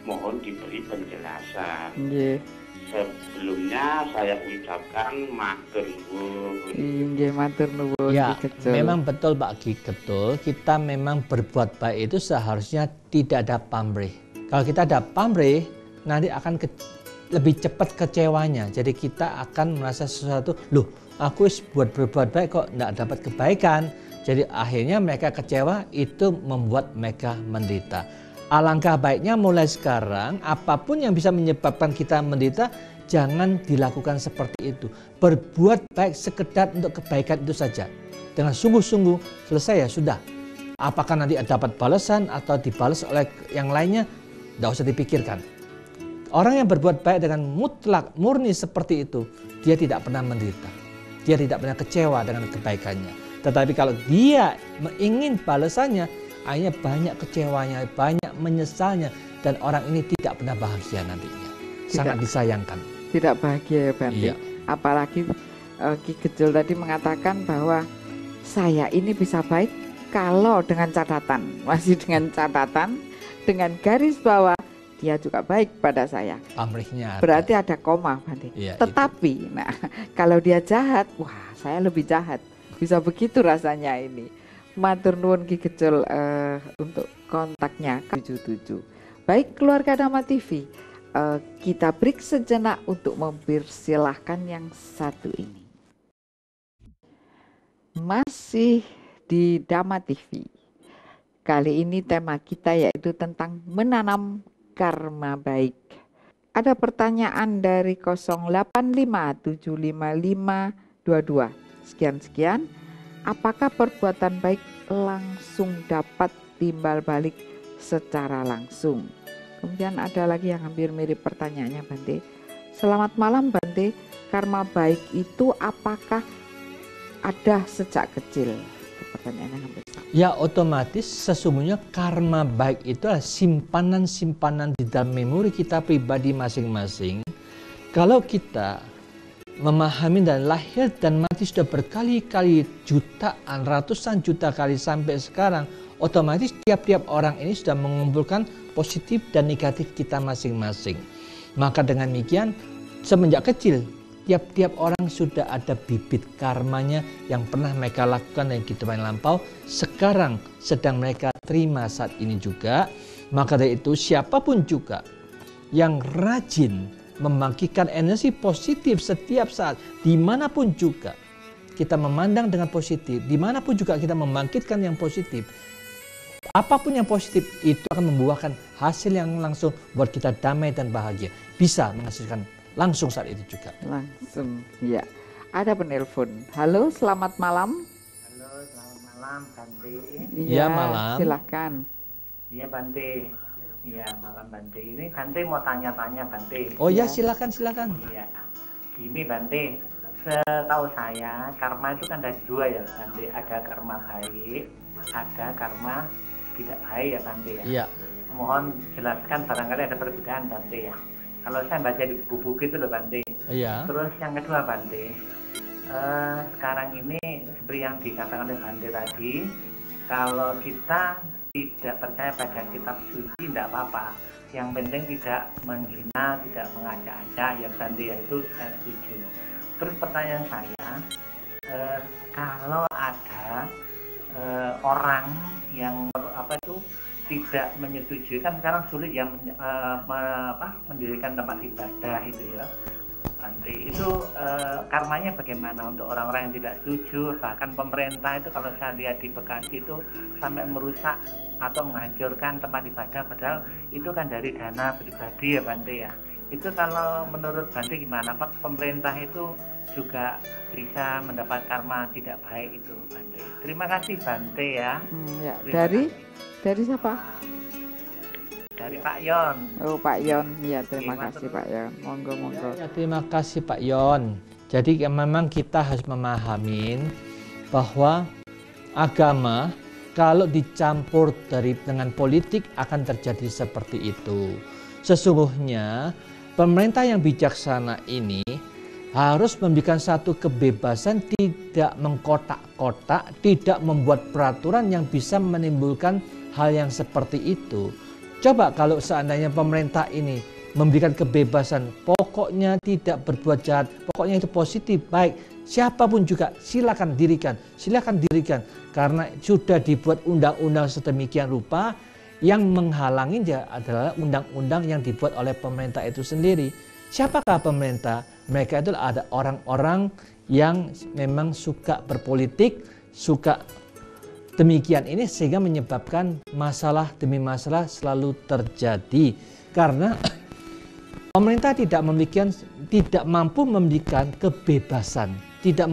Mohon diberi penjelasan. Sebelumnya saya ucapkan matur nuwun. Nggih, matur nuwun. Ya, memang betul Pak Ki Ketul, kita memang berbuat baik itu seharusnya tidak ada pamrih. Kalau kita ada pamrih, nanti akan lebih cepat kecewanya. Jadi kita akan merasa sesuatu, loh aku berbuat baik kok tidak dapat kebaikan. Jadi akhirnya mereka kecewa, itu membuat mereka menderita. Alangkah baiknya mulai sekarang, apapun yang bisa menyebabkan kita menderita, jangan dilakukan seperti itu. Berbuat baik sekedar untuk kebaikan itu saja. Dengan sungguh-sungguh, selesai ya sudah. Apakah nanti dapat balasan atau dibalas oleh yang lainnya, tidak usah dipikirkan. Orang yang berbuat baik dengan mutlak, murni seperti itu, dia tidak pernah menderita. Dia tidak pernah kecewa dengan kebaikannya. Tetapi kalau dia ingin balasannya, akhirnya banyak kecewanya, banyak menyesalnya, dan orang ini tidak pernah bahagia nantinya. Sangat disayangkan. Tidak bahagia ya Bante. Iya. Apalagi Ki Kecil tadi mengatakan bahwa saya ini bisa baik kalau dengan catatan, masih dengan catatan, dengan garis bawah dia juga baik pada saya. Pamrihnya berarti ada koma Bante. Iya, tetapi itu. Nah kalau dia jahat, wah saya lebih jahat. Bisa begitu rasanya ini. Matur nuwun Ki Kecil untuk kontaknya 77. Baik keluarga Dhamma TV, kita break sejenak untuk mempersilahkan yang satu ini. Masih di Dhamma TV. Kali ini tema kita yaitu tentang menanam karma baik. Ada pertanyaan dari 08575522. Sekian-sekian. Apakah perbuatan baik langsung dapat timbal balik secara langsung? Kemudian ada lagi yang hampir mirip pertanyaannya Bante. Selamat malam Bante, karma baik itu apakah ada sejak kecil? Pertanyaannya hampir sama. Ya, otomatis sesungguhnya karma baik itu adalah simpanan-simpanan di dalam memori kita pribadi masing-masing. Kalau kita memahami dan lahir dan mati sudah berkali-kali, jutaan, ratusan juta kali sampai sekarang, otomatis tiap-tiap orang ini sudah mengumpulkan positif dan negatif kita masing-masing. Maka dengan demikian, semenjak kecil, tiap-tiap orang sudah ada bibit karmanya yang pernah mereka lakukan dalam kehidupan yang lampau, sekarang sedang mereka terima saat ini juga. Maka dari itu, siapapun juga yang rajin membangkitkan energi positif setiap saat, dimanapun juga kita memandang dengan positif, dimanapun juga kita membangkitkan yang positif, apapun yang positif itu akan membuahkan hasil yang langsung buat kita damai dan bahagia, bisa menghasilkan langsung saat itu juga. Langsung, ya. Ada penelpon. Halo, selamat malam. Halo, selamat malam Bante. Iya, malam. Silakan. Iya Bante. Iya, malam Bante. Ini Bante mau tanya-tanya Bante. Oh ya, silakan. Iya. Gini Bante, setahu saya karma itu kan ada dua ya Bante. Ada karma baik, ada karma tidak baik ya Bante ya. Iya. Mohon jelaskan barangkali ada perbedaan Bante ya. Kalau saya baca di buku itu loh Bante. Iya. Terus yang kedua Bante, sekarang ini seperti yang dikatakan oleh Bante tadi, Kalau kita tidak percaya pada kitab suci, tidak apa-apa. Yang penting tidak menghina, tidak mengajak-ajak, ya Bante, ya itu saya setuju. Terus pertanyaan saya, kalau ada orang yang tidak menyetujui, kan sekarang sulit yang mendirikan tempat ibadah itu ya Bante, itu karmanya bagaimana untuk orang-orang yang tidak setuju? Bahkan pemerintah itu kalau saya lihat di Bekasi itu sampai merusak atau menghancurkan tempat ibadah, padahal itu kan dari dana pribadi ya Bante ya. Itu kalau menurut Bante gimana Pak, pemerintah itu juga bisa mendapat karma tidak baik itu Bante? Terima kasih Bante ya. Ya. Dari siapa? Dari Pak Yon. Oh Pak Yon, ya terima kasih Pak Yon. Monggo. Ya, terima kasih Pak Yon. Jadi memang kita harus memahami bahwa agama kalau dicampur dengan politik akan terjadi seperti itu. Sesungguhnya pemerintah yang bijaksana ini harus memberikan satu kebebasan, tidak mengkotak-kotak, tidak membuat peraturan yang bisa menimbulkan hal yang seperti itu. Coba kalau seandainya pemerintah ini memberikan kebebasan, pokoknya tidak berbuat jahat, pokoknya itu positif, baik, siapapun juga silakan dirikan, karena sudah dibuat undang-undang sedemikian rupa, yang menghalangi adalah undang-undang yang dibuat oleh pemerintah itu sendiri. Siapakah pemerintah? Mereka itu ada orang-orang yang memang suka berpolitik, suka demikian ini, sehingga menyebabkan masalah demi masalah selalu terjadi. Karena pemerintah tidak mampu memberikan kebebasan, tidak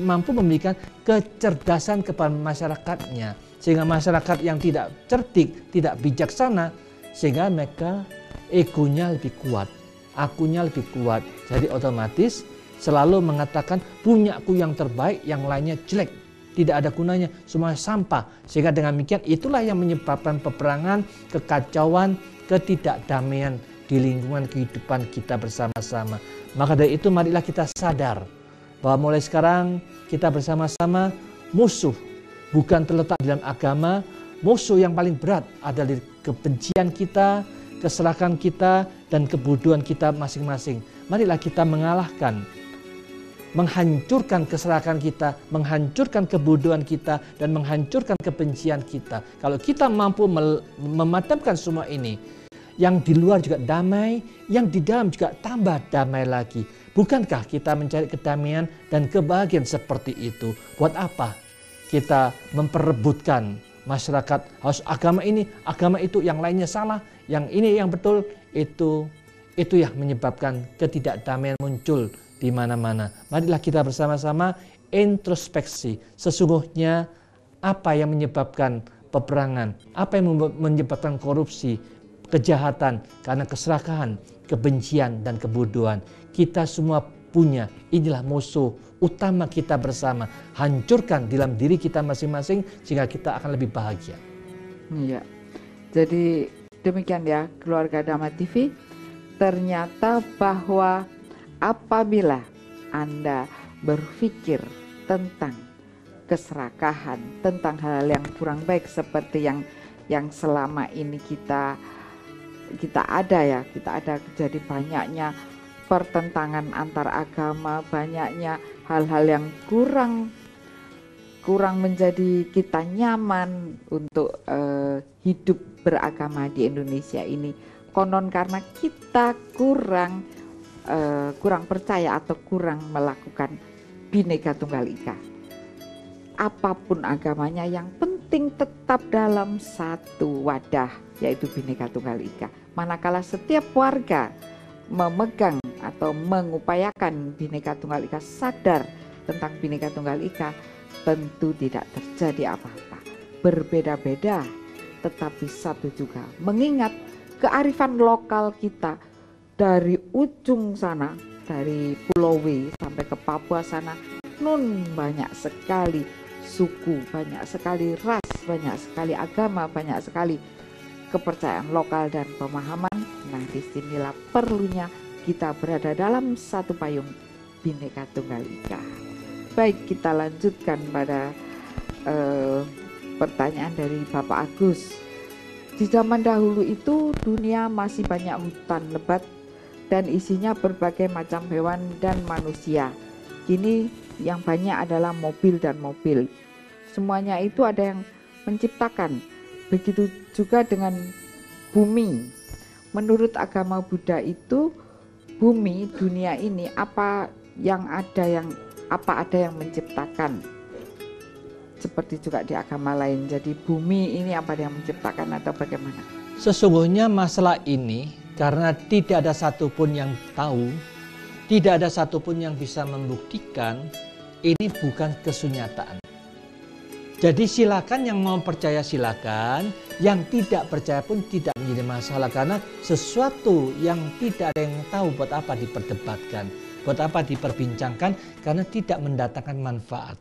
mampu memberikan kecerdasan kepada masyarakatnya, sehingga masyarakat yang tidak cerdik, tidak bijaksana, sehingga mereka egonya lebih kuat, akunya lebih kuat, jadi otomatis selalu mengatakan punyaku yang terbaik, yang lainnya jelek, tidak ada gunanya, semua sampah. Sehingga dengan demikian itulah yang menyebabkan peperangan, kekacauan, ketidakdamaian di lingkungan kehidupan kita bersama-sama. Maka dari itu marilah kita sadar bahwa mulai sekarang kita bersama-sama, musuh bukan terletak dalam agama, musuh yang paling berat adalah kebencian kita, keserakahan kita, dan kebodohan kita masing-masing. Marilah kita mengalahkan, menghancurkan keserakahan kita, menghancurkan kebodohan kita, dan menghancurkan kebencian kita. Kalau kita mampu memadamkan semua ini, yang di luar juga damai, yang di dalam juga tambah damai lagi. Bukankah kita mencari kedamaian dan kebahagiaan seperti itu? Buat apa kita memperebutkan masyarakat harus agama ini, agama itu, yang lainnya salah, yang ini yang betul? Itu yang menyebabkan ketidakdamaian muncul di mana-mana. Marilah kita bersama-sama introspeksi. Sesungguhnya apa yang menyebabkan peperangan? Apa yang menyebabkan korupsi, kejahatan, karena keserakahan, kebencian, dan kebodohan? Kita semua punya. Inilah musuh utama kita bersama. Hancurkan dalam diri kita masing-masing sehingga kita akan lebih bahagia. Iya. Jadi demikian ya keluarga Dhamma TV. Ternyata bahwa apabila Anda berpikir tentang keserakahan, tentang hal yang kurang baik seperti yang selama ini kita ada jadi banyaknya pertentangan antar agama, banyaknya hal-hal yang kurang menjadi kita nyaman untuk hidup beragama di Indonesia ini. Konon karena kita kurang percaya atau kurang melakukan Bhinneka Tunggal Ika. Apapun agamanya, yang penting tetap dalam satu wadah, yaitu Bhinneka Tunggal Ika. Manakala setiap warga memegang atau mengupayakan Bhinneka Tunggal Ika, sadar tentang Bhinneka Tunggal Ika, tentu tidak terjadi apa-apa. Berbeda-beda tetapi satu juga, mengingat kearifan lokal kita dari ujung sana, dari Pulau W sampai ke Papua sana, banyak sekali suku, banyak sekali ras, banyak sekali agama, banyak sekali kepercayaan lokal dan pemahaman. Nah, disinilah perlunya kita berada dalam satu payung Bhinneka Tunggal Ika. Baik, kita lanjutkan pada pertanyaan dari Bapak Agus. Di zaman dahulu itu dunia masih banyak hutan lebat dan isinya berbagai macam hewan dan manusia. Kini yang banyak adalah mobil dan mobil. Semuanya itu ada yang menciptakan. Begitu juga dengan bumi. Menurut agama Buddha itu bumi, dunia ini apa ada yang menciptakan. Seperti juga di agama lain. Jadi bumi ini apa yang menciptakan atau bagaimana? Sesungguhnya masalah ini karena tidak ada satupun yang tahu, tidak ada satupun yang bisa membuktikan, ini bukan kesunyataan. Jadi silakan yang mau percaya silakan, yang tidak percaya pun tidak menjadi masalah. Karena sesuatu yang tidak ada yang tahu buat apa diperdebatkan, buat apa diperbincangkan, karena tidak mendatangkan manfaat.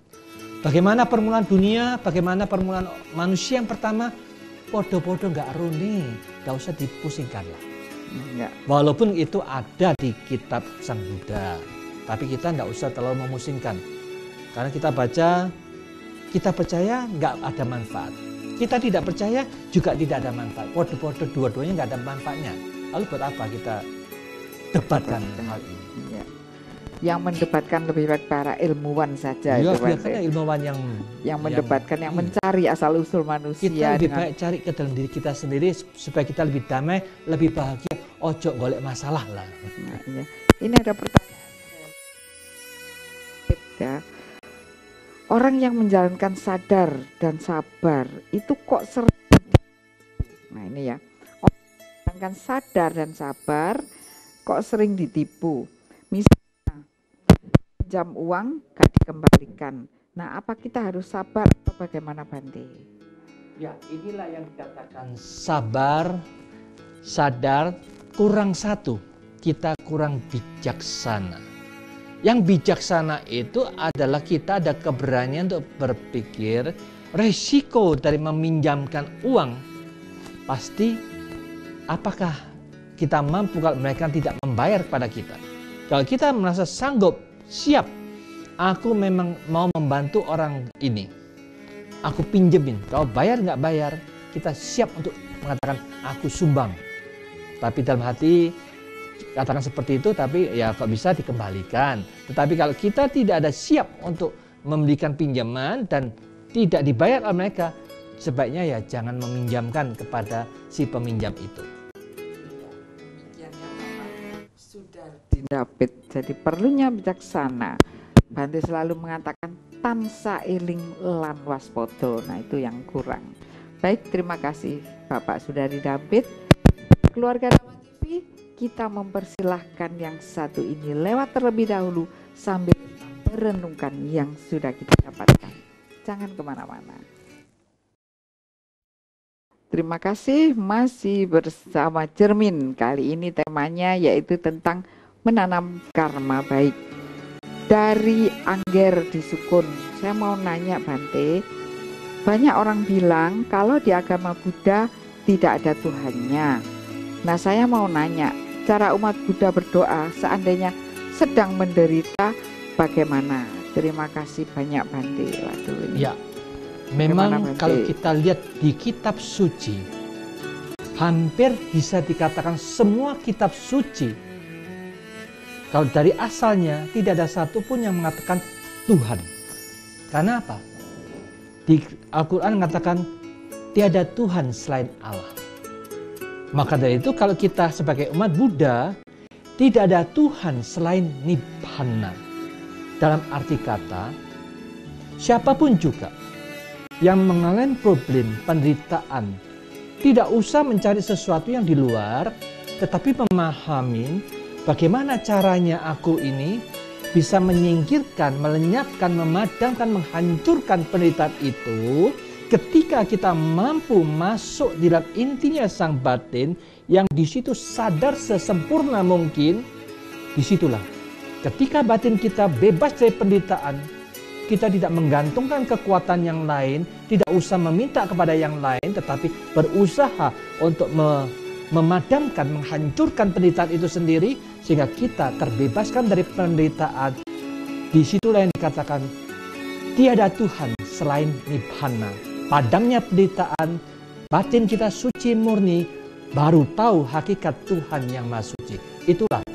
Bagaimana permulaan dunia, bagaimana permulaan manusia yang pertama, podo-podo nggak runi, nggak usah dipusingkan lah. Walaupun itu ada di kitab Sang Buddha, tapi kita nggak usah terlalu memusingkan. Karena kita baca, kita percaya nggak ada manfaat. Kita tidak percaya juga tidak ada manfaat. Podo-podo dua-duanya nggak ada manfaatnya. Lalu buat apa kita debatkan hal ini? Ya. Yang mendebatkan lebih baik para ilmuwan saja. Ya, biarkan ilmuwan yang mendebatkan, yang mencari asal-usul manusia. Kita lebih baik cari ke dalam diri kita sendiri supaya kita lebih damai, lebih bahagia. Ojo golek masalah lah. Nah, ya. Ini ada pertanyaan. Orang yang menjalankan sadar dan sabar itu kok sering. Nah ini ya, orang yang menjalankan sadar dan sabar kok sering ditipu. Misalnya pinjam uang gak dikembalikan. Nah apa kita harus sabar atau bagaimana Bante? Ya inilah yang dikatakan sabar, sadar, kurang satu, kita kurang bijaksana. Yang bijaksana itu adalah kita ada keberanian untuk berpikir resiko dari meminjamkan uang. Pasti apakah kita mampu kalau mereka tidak membayar kepada kita. Kalau kita merasa sanggup, siap, aku memang mau membantu orang ini. Aku pinjemin, kalau bayar nggak bayar, kita siap untuk mengatakan aku sumbang. Tapi dalam hati, katakan seperti itu, tapi ya kok bisa dikembalikan. Tetapi kalau kita tidak ada siap untuk memberikan pinjaman dan tidak dibayar oleh mereka, sebaiknya ya jangan meminjamkan kepada si peminjam itu. Sudah didapet, jadi perlunya bijaksana. Bante selalu mengatakan tansa eling lan waspodo. Nah itu yang kurang. Baik, terima kasih Bapak Sudari David. Keluarga Dhamma TV, kita mempersilahkan yang satu ini lewat terlebih dahulu sambil merenungkan yang sudah kita dapatkan. Jangan kemana-mana. Terima kasih, masih bersama Cermin. Kali ini temanya yaitu tentang menanam karma baik. Dari Angger di Sukun, saya mau nanya Bante, banyak orang bilang kalau di agama Buddha tidak ada Tuhannya. Nah saya mau nanya, cara umat Buddha berdoa seandainya sedang menderita bagaimana? Terima kasih banyak Bante. Waduh, ya, memang kalau kita lihat di kitab suci, hampir bisa dikatakan semua kitab suci, kalau dari asalnya tidak ada satupun yang mengatakan Tuhan. Karena apa? Di Al-Quran mengatakan tiada Tuhan selain Allah. Maka dari itu kalau kita sebagai umat Buddha, tidak ada Tuhan selain Nibbana. Dalam arti kata, siapapun juga yang mengalami problem, penderitaan, tidak usah mencari sesuatu yang di luar, tetapi memahami bagaimana caranya aku ini bisa menyingkirkan, melenyapkan, memadamkan, menghancurkan penderitaan itu. Ketika kita mampu masuk di dalam intinya sang batin yang di situ sadar sesempurna mungkin, disitulah ketika batin kita bebas dari penderitaan, kita tidak menggantungkan kekuatan yang lain, tidak usah meminta kepada yang lain, tetapi berusaha untuk memadamkan, menghancurkan penderitaan itu sendiri sehingga kita terbebaskan dari penderitaan. Disitulah yang dikatakan tiada Tuhan selain Nibbana. padamnya penderitaan, batin kita suci murni, baru tahu hakikat Tuhan yang Maha Suci. Itulah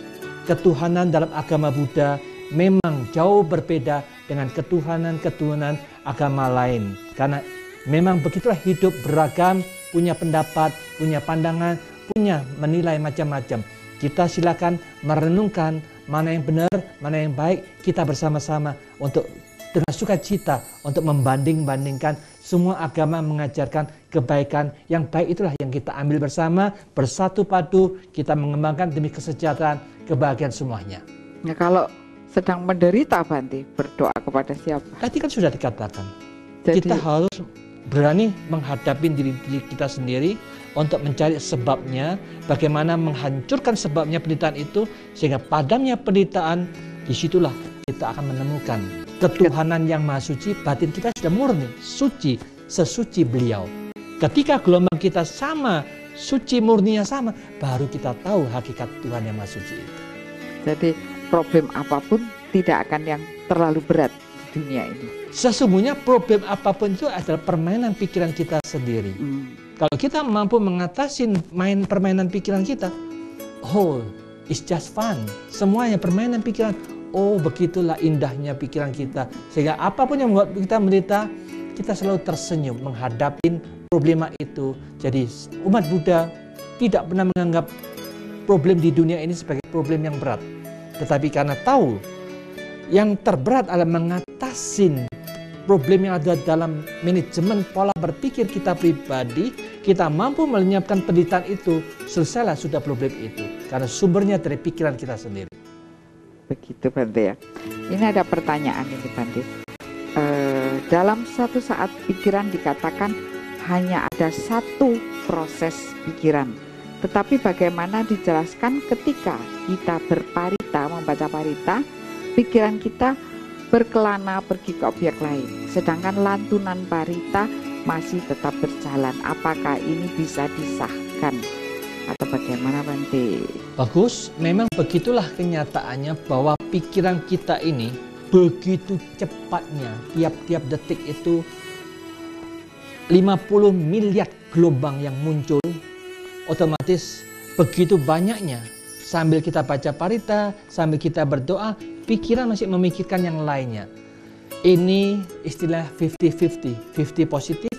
ketuhanan dalam agama Buddha memang jauh berbeda dengan ketuhanan-ketuhanan agama lain. Karena memang begitulah hidup beragam, punya pendapat, punya pandangan, punya menilai macam-macam. Kita silakan merenungkan mana yang benar, mana yang baik. Kita bersama-sama untuk dengan sukacita untuk membanding-bandingkan. Semua agama mengajarkan kebaikan. Yang baik itulah yang kita ambil bersama, bersatu padu, kita mengembangkan demi kesejahteraan, kebahagiaan semuanya. Nah, kalau sedang menderita, Bante, berdoa kepada siapa? Tadi kan sudah dikatakan, Jadi, kita harus berani menghadapi diri kita sendiri untuk mencari sebabnya, bagaimana menghancurkan sebabnya penderitaan itu, sehingga padamnya penderitaan, disitulah kita akan menemukan ketuhanan yang Maha Suci. Batin kita sudah murni, suci, sesuci beliau. Ketika gelombang kita sama, suci murninya sama, baru kita tahu hakikat Tuhan yang Maha Suci itu. Jadi problem apapun tidak akan yang terlalu berat di dunia ini. Sesungguhnya problem apapun itu adalah permainan pikiran kita sendiri. Kalau kita mampu mengatasi permainan pikiran kita, oh, it's just fun. Semuanya permainan pikiran. Oh, begitulah indahnya pikiran kita. Sehingga apapun yang membuat kita menderita, kita selalu tersenyum menghadapi problema itu. Jadi umat Buddha tidak pernah menganggap problem di dunia ini sebagai problem yang berat. Tetapi karena tahu yang terberat adalah mengatasi problem yang ada dalam manajemen pola berpikir kita pribadi, kita mampu melenyapkan penderitaan itu, selesailah sudah problem itu. Karena sumbernya dari pikiran kita sendiri. Begitu, Bante, ya. Ini ada pertanyaan ini, Bante. Dalam suatu saat pikiran dikatakan hanya ada satu proses pikiran. Tetapi bagaimana dijelaskan ketika kita berparita, membaca parita, pikiran kita berkelana pergi ke objek lain. Sedangkan lantunan parita masih tetap berjalan. Apakah ini bisa disahkan? Atau bagaimana, Bante? Bagus, memang begitulah kenyataannya bahwa pikiran kita ini begitu cepatnya, tiap-tiap detik itu 50 miliar gelombang yang muncul, otomatis begitu banyaknya. Sambil kita baca parita, sambil kita berdoa, pikiran masih memikirkan yang lainnya. Ini istilah 50-50, 50 positif,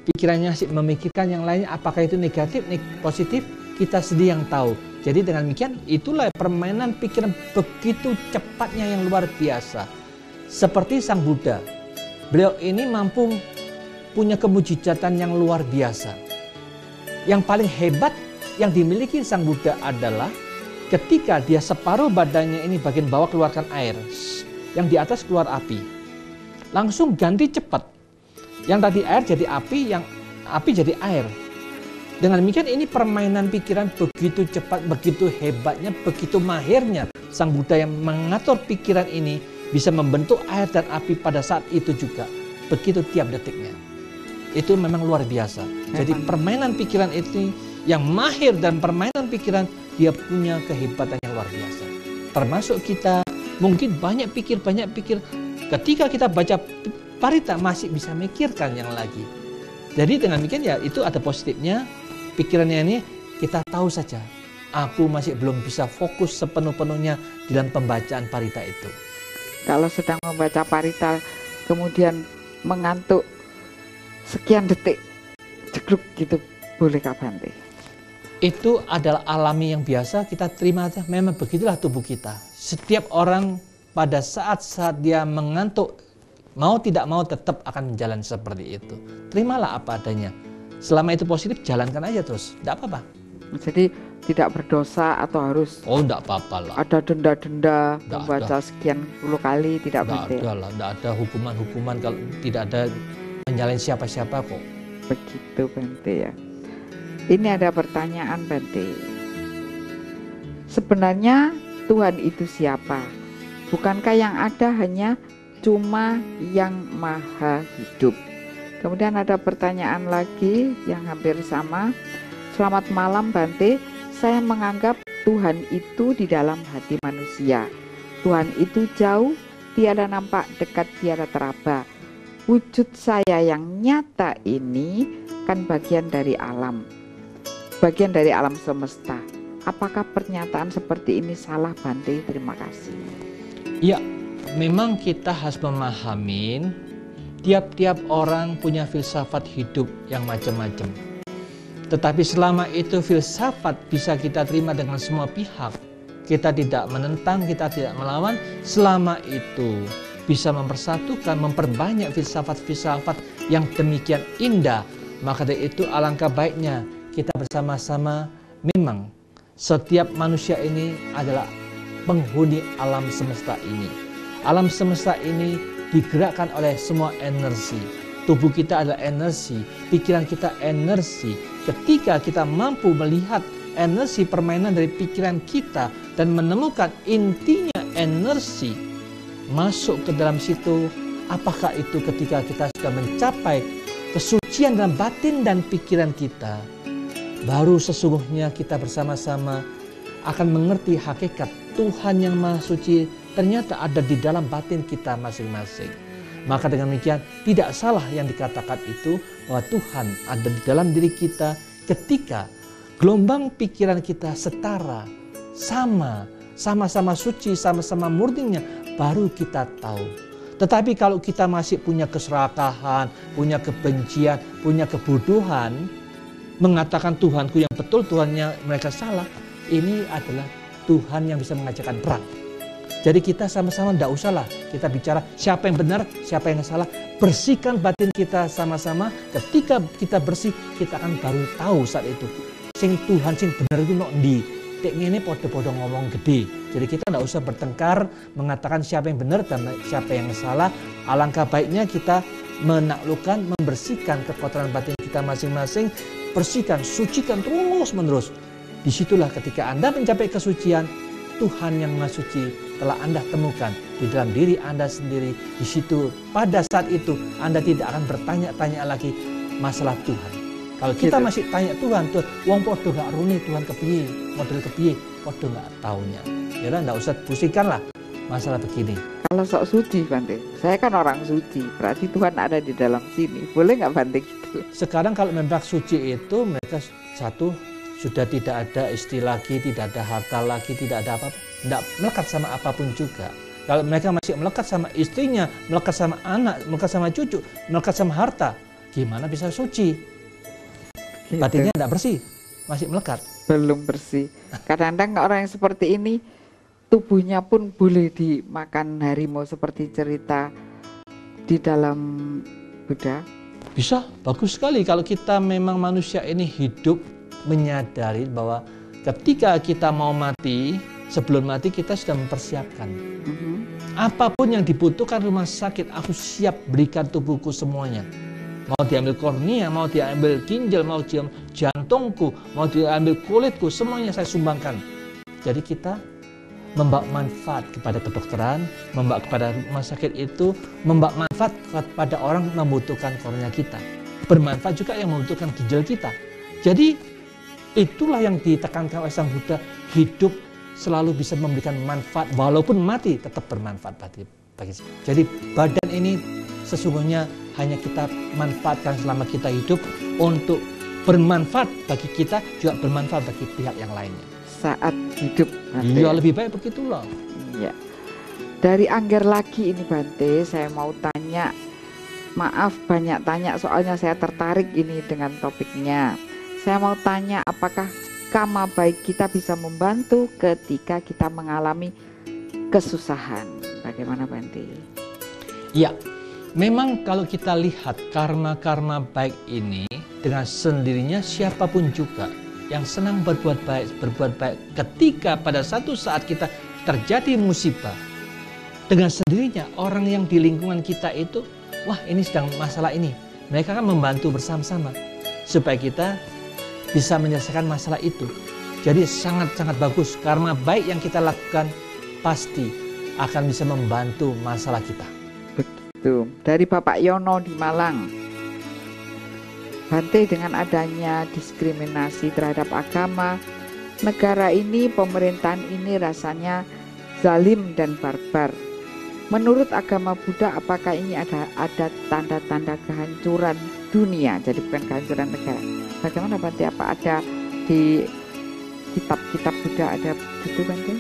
pikirannya masih memikirkan yang lainnya, apakah itu negatif, positif, kita sendiri yang tahu. Jadi dengan demikian, itulah permainan pikiran begitu cepatnya yang luar biasa. Seperti Sang Buddha, beliau ini mampu punya kemujizatan yang luar biasa. Yang paling hebat yang dimiliki Sang Buddha adalah ketika dia separuh badannya ini bagian bawah keluarkan air, yang di atas keluar api. Langsung ganti cepat. Yang tadi air jadi api, yang api jadi air. Dengan demikian ini permainan pikiran begitu cepat, begitu hebatnya, begitu mahirnya Sang Buddha yang mengatur pikiran ini bisa membentuk air dan api pada saat itu juga. Begitu tiap detiknya. Itu memang luar biasa. Jadi permainan pikiran itu yang mahir dan permainan pikiran dia punya kehebatan yang luar biasa. Termasuk kita mungkin banyak pikir. Ketika kita baca parita masih bisa mikirkan yang lagi. Jadi dengan demikian ya itu ada positifnya. Pikirannya ini kita tahu saja, aku masih belum bisa fokus sepenuh-penuhnya dalam pembacaan parita itu. Kalau sedang membaca parita kemudian mengantuk sekian detik, jegluk gitu, bolehkah, Bante? Itu adalah alami yang biasa, kita terima aja, memang begitulah tubuh kita. Setiap orang pada saat-saat dia mengantuk, mau tidak mau tetap akan menjalani seperti itu. Terimalah apa adanya. Selama itu positif, jalankan aja terus, tidak apa-apa. Jadi tidak berdosa atau harus tidak apa-apa lah. Ada denda-denda membaca sekian puluh kali, tidak Bante? Tidak ada hukuman-hukuman kalau tidak ada menyalahin siapa-siapa kok. Begitu, Bante, ya. Ini ada pertanyaan, Bante. Sebenarnya Tuhan itu siapa? Bukankah yang ada hanya cuma yang maha hidup? Kemudian ada pertanyaan lagi yang hampir sama. Selamat malam, Bante. Saya menganggap Tuhan itu di dalam hati manusia. Tuhan itu jauh, tiada nampak, dekat, tiada teraba. wujud saya yang nyata ini kan bagian dari alam, bagian dari alam semesta. Apakah pernyataan seperti ini salah, Bante? Terima kasih. Ya, memang kita harus memahami tiap-tiap orang punya filsafat hidup yang macam-macam. Tetapi selama itu filsafat bisa kita terima dengan semua pihak, kita tidak menentang, kita tidak melawan, selama itu bisa mempersatukan, memperbanyak filsafat-filsafat yang demikian indah, maka dari itu alangkah baiknya kita bersama-sama. Memang setiap manusia ini adalah penghuni alam semesta ini. Alam semesta ini digerakkan oleh semua energi. Tubuh kita adalah energi, pikiran kita energi. Ketika kita mampu melihat energi permainan dari pikiran kita dan menemukan intinya energi masuk ke dalam situ, apakah itu ketika kita sudah mencapai kesucian dalam batin dan pikiran kita, baru sesungguhnya kita bersama-sama akan mengerti hakikat Tuhan yang Maha Suci ternyata ada di dalam batin kita masing-masing. Maka dengan demikian tidak salah yang dikatakan itu bahwa Tuhan ada di dalam diri kita ketika gelombang pikiran kita setara, sama-sama suci, sama-sama murninya, baru kita tahu. Tetapi kalau kita masih punya keserakahan, punya kebencian, punya kebodohan, mengatakan Tuhanku yang betul, Tuhannya mereka salah, ini adalah Tuhan yang bisa mengajarkan perang. Jadi kita sama-sama tidak usahlah kita bicara siapa yang benar, siapa yang salah. Bersihkan batin kita sama-sama. Ketika kita bersih, kita akan baru tahu saat itu. Sing Tuhan, sing benar itu nok ndi. Tek ngene podo-podo ngomong gede. Jadi kita tidak usah bertengkar, mengatakan siapa yang benar dan siapa yang salah. Alangkah baiknya kita menaklukkan, membersihkan kekotoran batin kita masing-masing. Bersihkan, sucikan terus-menerus. Disitulah ketika Anda mencapai kesucian, Tuhan yang Maha Suci telah Anda temukan di dalam diri Anda sendiri. Di situ pada saat itu Anda tidak akan bertanya-tanya lagi masalah Tuhan. Kalau kita masih tanya Tuhan, wong podo gak runi Tuhan kepiye, model kepiye, podo gak taunya. Ya enggak usah pusingkanlah masalah begini. Kalau sok suci, Bante, saya kan orang suci, berarti Tuhan ada di dalam sini. Boleh nggak, Bante, gitu? Sekarang kalau memang suci itu mereka satu sudah tidak ada istri lagi, tidak ada harta lagi, tidak ada apa-apa, tidak melekat sama apapun juga. Kalau mereka masih melekat sama istrinya, melekat sama anak, melekat sama cucu, melekat sama harta, gimana bisa suci? Gitu. Batinnya tidak bersih, masih melekat. Belum bersih. Kadang-kadang orang yang seperti ini, tubuhnya pun boleh dimakan harimau seperti cerita di dalam Buddha. Bisa, bagus sekali kalau kita memang manusia ini hidup menyadari bahwa ketika kita mau mati, sebelum mati kita sudah mempersiapkan. Apapun yang dibutuhkan rumah sakit, aku siap berikan tubuhku semuanya. Mau diambil kornea, mau diambil ginjal, mau diambil jantungku, mau diambil kulitku, semuanya saya sumbangkan. Jadi kita membawa manfaat kepada kedokteran, membawa kepada rumah sakit itu, membawa manfaat kepada orang yang membutuhkan kornea kita. Bermanfaat juga yang membutuhkan ginjal kita. Jadi itulah yang ditekankan oleh Sang Buddha, hidup selalu bisa memberikan manfaat, walaupun mati tetap bermanfaat bagi kita. Jadi badan ini sesungguhnya hanya kita manfaatkan selama kita hidup untuk bermanfaat bagi kita, juga bermanfaat bagi pihak yang lainnya. Saat hidup, Bante. Iya, lebih baik begitulah. Iya. Dari Angger lagi ini, Bante, saya mau tanya, maaf banyak tanya soalnya saya tertarik ini dengan topiknya. Saya mau tanya, apakah karma baik kita bisa membantu ketika kita mengalami kesusahan? Bagaimana, Bante? Ya, memang kalau kita lihat karma-karma baik ini dengan sendirinya siapapun juga yang senang berbuat baik ketika pada satu saat kita terjadi musibah, dengan sendirinya orang yang di lingkungan kita itu, wah ini sedang masalah ini, mereka akan membantu bersama-sama supaya kita bisa menyelesaikan masalah itu. Jadi sangat-sangat bagus. Karma baik yang kita lakukan pasti akan bisa membantu masalah kita. Begitu. Dari Bapak Yono di Malang, Bante, dengan adanya diskriminasi terhadap agama, negara ini, pemerintahan ini rasanya zalim dan barbar. Menurut agama Buddha, apakah ini ada tanda-tanda kehancuran dunia, jadi bukan kehancuran negara? Bagaimana Bante? Apa ada di kitab-kitab Buddha ada gitu Bante?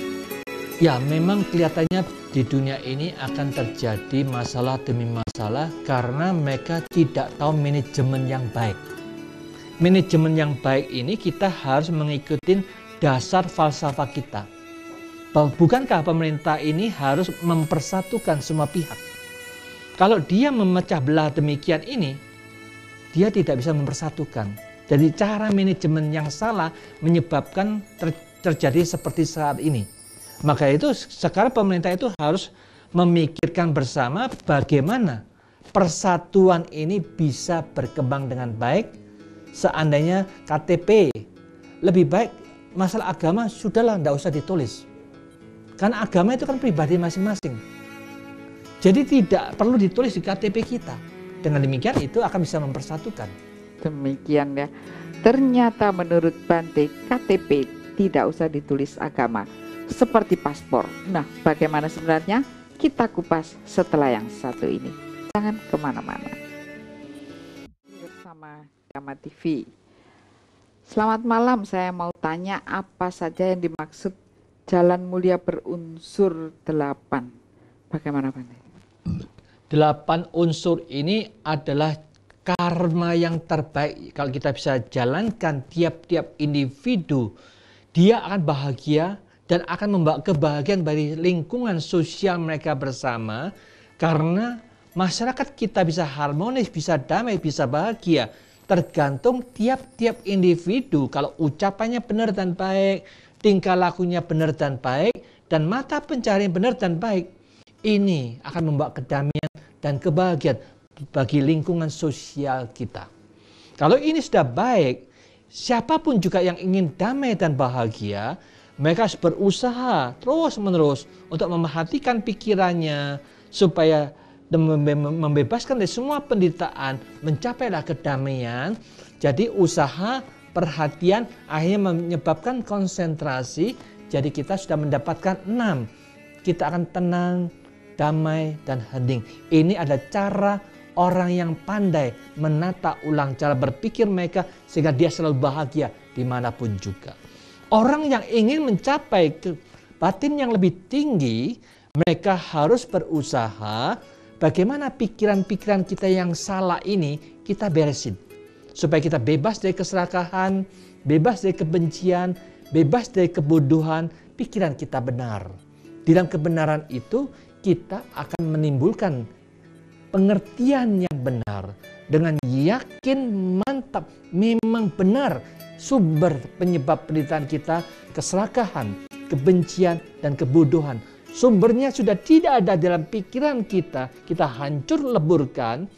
Ya, memang kelihatannya di dunia ini akan terjadi masalah demi masalah karena mereka tidak tahu manajemen yang baik. Manajemen yang baik ini kita harus mengikuti dasar falsafah kita. Bukankah pemerintah ini harus mempersatukan semua pihak? Kalau dia memecah belah demikian ini, dia tidak bisa mempersatukan. Jadi cara manajemen yang salah menyebabkan terjadi seperti saat ini. Maka itu sekarang pemerintah itu harus memikirkan bersama bagaimana persatuan ini bisa berkembang dengan baik. Seandainya KTP lebih baik, masalah agama sudahlah, tidak usah ditulis. Karena agama itu kan pribadi masing-masing. Jadi tidak perlu ditulis di KTP kita. Dengan demikian itu akan bisa mempersatukan. Demikian ya. Ternyata menurut Bante, KTP tidak usah ditulis agama. Seperti paspor. Nah, bagaimana sebenarnya? Kita kupas setelah yang satu ini. Jangan kemana-mana. Bersama Dhamma TV. Selamat malam, saya mau tanya apa saja yang dimaksud jalan mulia berunsur 8. Bagaimana Bante? 8 unsur ini adalah karma yang terbaik. Kalau kita bisa jalankan tiap-tiap individu, dia akan bahagia dan akan membawa kebahagiaan bagi lingkungan sosial mereka bersama. Karena masyarakat kita bisa harmonis, bisa damai, bisa bahagia. Tergantung tiap-tiap individu. Kalau ucapannya benar dan baik, tingkah lakunya benar dan baik, dan mata pencarian benar dan baik, ini akan membawa kedamaian dan kebahagiaan bagi lingkungan sosial kita. Kalau ini sudah baik, siapapun juga yang ingin damai dan bahagia, mereka harus berusaha terus-menerus untuk memerhatikan pikirannya supaya membebaskan dari semua penderitaan, mencapailah kedamaian. Jadi usaha, perhatian akhirnya menyebabkan konsentrasi. Jadi kita sudah mendapatkan 6. Kita akan tenang, damai, dan hening. Ini adalah cara orang yang pandai menata ulang cara berpikir mereka sehingga dia selalu bahagia dimanapun juga. Orang yang ingin mencapai batin yang lebih tinggi, mereka harus berusaha bagaimana pikiran-pikiran kita yang salah ini kita beresin. Supaya kita bebas dari keserakahan, bebas dari kebencian, bebas dari kebodohan, pikiran kita benar. Di dalam kebenaran itu kita akan menimbulkan pengertian yang benar. Dengan yakin mantap memang benar sumber penyebab penderitaan kita, keserakahan, kebencian, dan kebodohan. Sumbernya sudah tidak ada dalam pikiran kita hancur leburkan,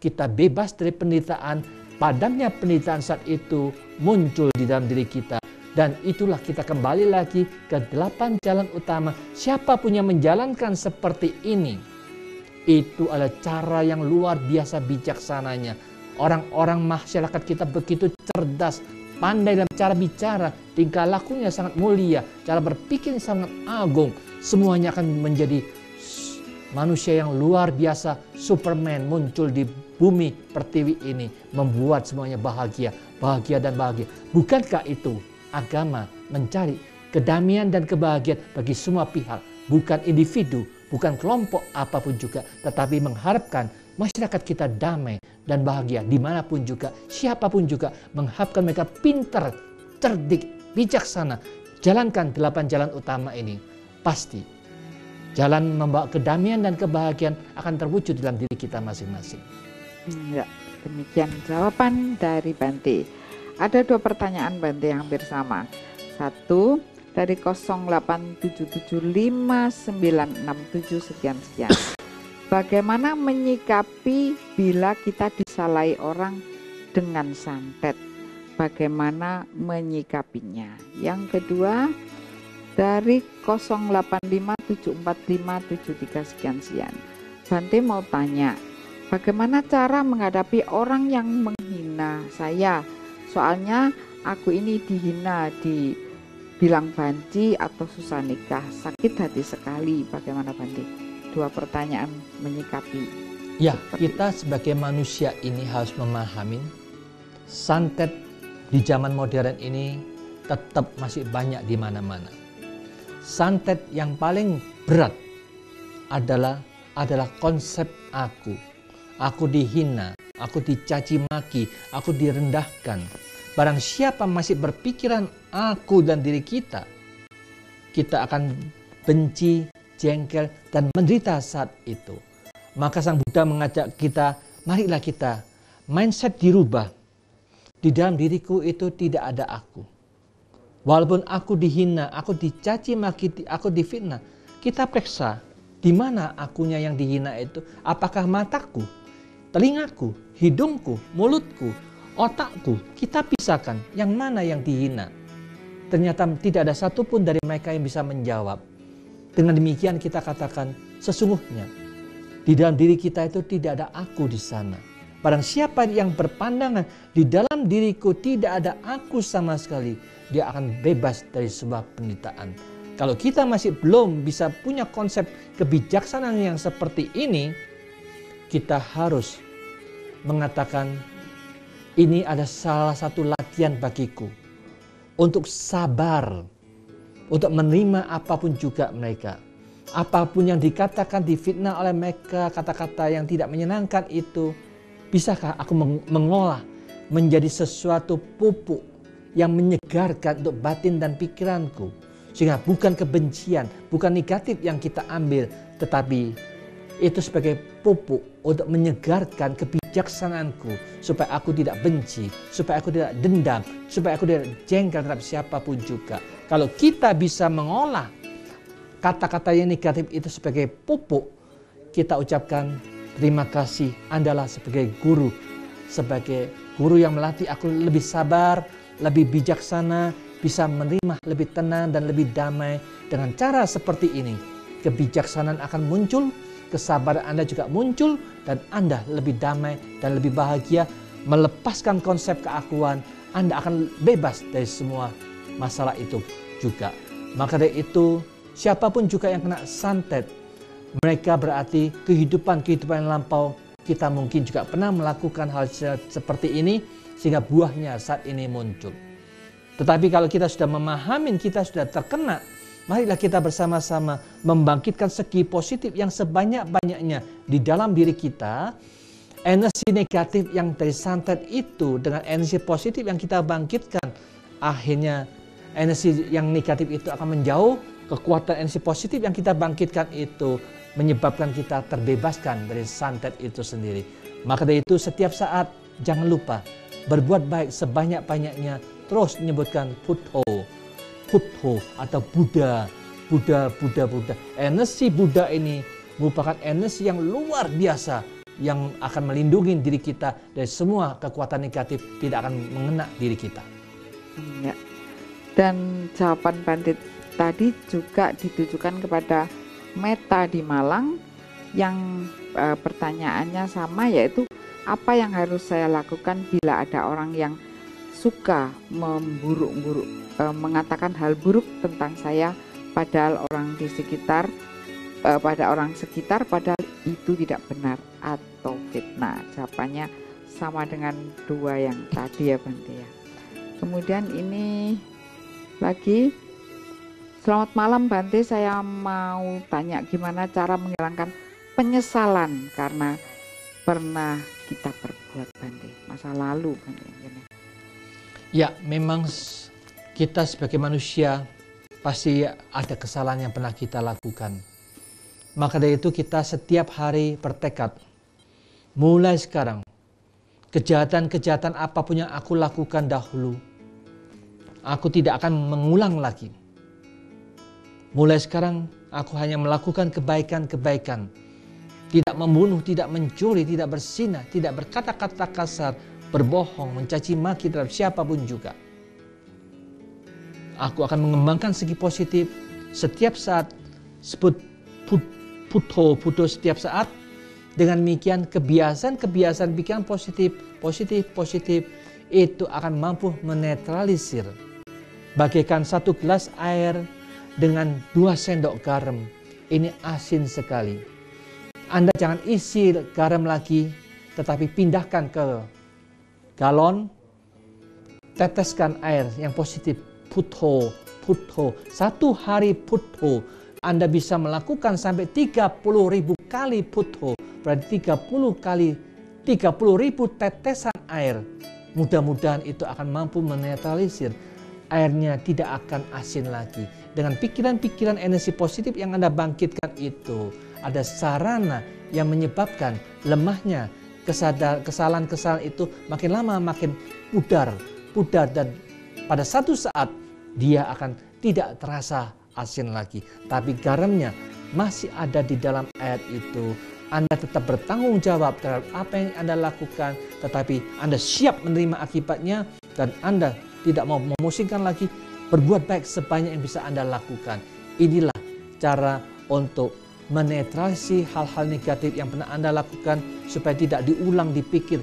kita bebas dari penderitaan. Padamnya penderitaan saat itu muncul di dalam diri kita. Dan itulah kita kembali lagi ke 8 jalan utama. Siapapun yang menjalankan seperti ini, itu adalah cara yang luar biasa bijaksananya. Orang-orang masyarakat kita begitu cerdas, pandai dalam cara bicara, tingkah lakunya sangat mulia, cara berpikir sangat agung. Semuanya akan menjadi manusia yang luar biasa, Superman muncul di bumi pertiwi ini, membuat semuanya bahagia, bahagia dan bahagia. Bukankah itu agama mencari kedamaian dan kebahagiaan bagi semua pihak, bukan individu, bukan kelompok apapun juga, tetapi mengharapkan masyarakat kita damai dan bahagia dimanapun juga, siapapun juga, mengharapkan mereka pintar, cerdik, bijaksana. Jalankan 8 jalan utama ini, pasti jalan membawa kedamaian dan kebahagiaan akan terwujud dalam diri kita masing-masing. Ya, demikian jawaban dari Bante. Ada 2 pertanyaan Bante yang hampir sama. 1 dari 08775967 sekian-sekian. Bagaimana menyikapi bila kita disalahi orang dengan santet? Bagaimana menyikapinya? Yang kedua dari 08574573 sekian-sekian. Bante mau tanya, bagaimana cara menghadapi orang yang menghina saya? Soalnya aku ini dihina, dibilang banci atau susah nikah, sakit hati sekali. Bagaimana Bante? dua pertanyaan menyikapi. Ya, kita sebagai manusia ini harus memahami santet di zaman modern ini tetap masih banyak di mana-mana. Santet yang paling berat adalah konsep aku. Aku dihina, aku dicaci maki, aku direndahkan. Barang siapa masih berpikiran aku dan diri kita akan benci, jengkel, dan menderita saat itu. Maka Sang Buddha mengajak kita, marilah kita mindset dirubah. Di dalam diriku itu tidak ada aku. Walaupun aku dihina, aku dicaci maki, aku difitnah, kita periksa di mana akunya yang dihina itu. Apakah mataku, telingaku, hidungku, mulutku, otakku? Kita pisahkan yang mana yang dihina. Ternyata tidak ada satupun dari mereka yang bisa menjawab. Dengan demikian kita katakan, sesungguhnya di dalam diri kita itu tidak ada aku di sana. Barang siapa yang berpandangan di dalam diriku tidak ada aku sama sekali, dia akan bebas dari sebuah penderitaan. Kalau kita masih belum bisa punya konsep kebijaksanaan yang seperti ini, kita harus mengatakan ini ada salah satu latihan bagiku untuk sabar, untuk menerima apapun juga mereka. Apapun yang dikatakan, difitnah oleh mereka, kata-kata yang tidak menyenangkan itu, bisakah aku mengolah menjadi sesuatu pupuk yang menyegarkan untuk batin dan pikiranku. Sehingga bukan kebencian, bukan negatif yang kita ambil, tetapi itu sebagai pupuk untuk menyegarkan kebijaksanaanku, supaya aku tidak benci, supaya aku tidak dendam, supaya aku tidak jengkel terhadap siapapun juga. Kalau kita bisa mengolah kata-kata yang negatif itu sebagai pupuk, kita ucapkan terima kasih, Andalah sebagai guru yang melatih aku lebih sabar, lebih bijaksana, bisa menerima lebih tenang dan lebih damai. Dengan cara seperti ini, kebijaksanaan akan muncul, kesabaran Anda juga muncul, dan Anda lebih damai dan lebih bahagia. Melepaskan konsep keakuan, Anda akan bebas dari semua masalah itu juga. Maka dari itu, siapapun juga yang kena santet, mereka berarti kehidupan yang lampau, kita mungkin juga pernah melakukan hal seperti ini, sehingga buahnya saat ini muncul. Tetapi kalau kita sudah memahami, kita sudah terkena, marilah kita bersama-sama membangkitkan segi positif yang sebanyak-banyaknya di dalam diri kita. Energi negatif yang dari santet itu dengan energi positif yang kita bangkitkan, akhirnya energi yang negatif itu akan menjauh. Kekuatan energi positif yang kita bangkitkan itu menyebabkan kita terbebaskan dari santet itu sendiri. Maka dari itu setiap saat jangan lupa berbuat baik sebanyak-banyaknya. Terus menyebutkan Buddha atau Buddha. Energi Buddha ini merupakan energi yang luar biasa yang akan melindungi diri kita dari semua kekuatan negatif, tidak akan mengena diri kita. Ya. Dan jawaban Pandit tadi juga ditujukan kepada Meta di Malang yang pertanyaannya sama, yaitu apa yang harus saya lakukan bila ada orang yang suka mengatakan hal buruk tentang saya padahal orang di sekitar padahal itu tidak benar atau fitnah. Jawabannya sama dengan dua yang tadi ya Bante ya. Kemudian ini lagi, selamat malam Bante, saya mau tanya gimana cara menghilangkan penyesalan karena pernah kita perbuat Bante, masa lalu Bante. Ya, memang kita sebagai manusia pasti ada kesalahan yang pernah kita lakukan. Maka dari itu kita setiap hari bertekad, mulai sekarang, kejahatan-kejahatan apapun yang aku lakukan dahulu, aku tidak akan mengulang lagi. Mulai sekarang aku hanya melakukan kebaikan-kebaikan. Tidak membunuh, tidak mencuri, tidak berzinah, tidak berkata-kata kasar, berbohong, mencaci maki terhadap siapapun juga. Aku akan mengembangkan segi positif setiap saat, sebut Buddha setiap saat. Dengan demikian kebiasaan pikiran positif itu akan mampu menetralisir. Bagaikan satu gelas air dengan 2 sendok garam, ini asin sekali. Anda jangan isi garam lagi, tetapi pindahkan ke galon, teteskan air yang positif, putho, putho. 1 hari putho, Anda bisa melakukan sampai 30.000 kali putho, berarti 30.000 tetesan air. Mudah-mudahan itu akan mampu menetralisir, airnya tidak akan asin lagi. Dengan pikiran-pikiran energi positif yang Anda bangkitkan itu, ada sarana yang menyebabkan lemahnya kesalahan-kesalahan itu makin lama makin pudar, dan pada satu saat dia akan tidak terasa asin lagi. Tapi garamnya masih ada di dalam air itu. Anda tetap bertanggung jawab terhadap apa yang Anda lakukan, tetapi Anda siap menerima akibatnya dan Anda tidak mau memusingkan lagi. Berbuat baik sebanyak yang bisa Anda lakukan. Inilah cara untuk menetralisir hal-hal negatif yang pernah Anda lakukan supaya tidak diulang, dipikir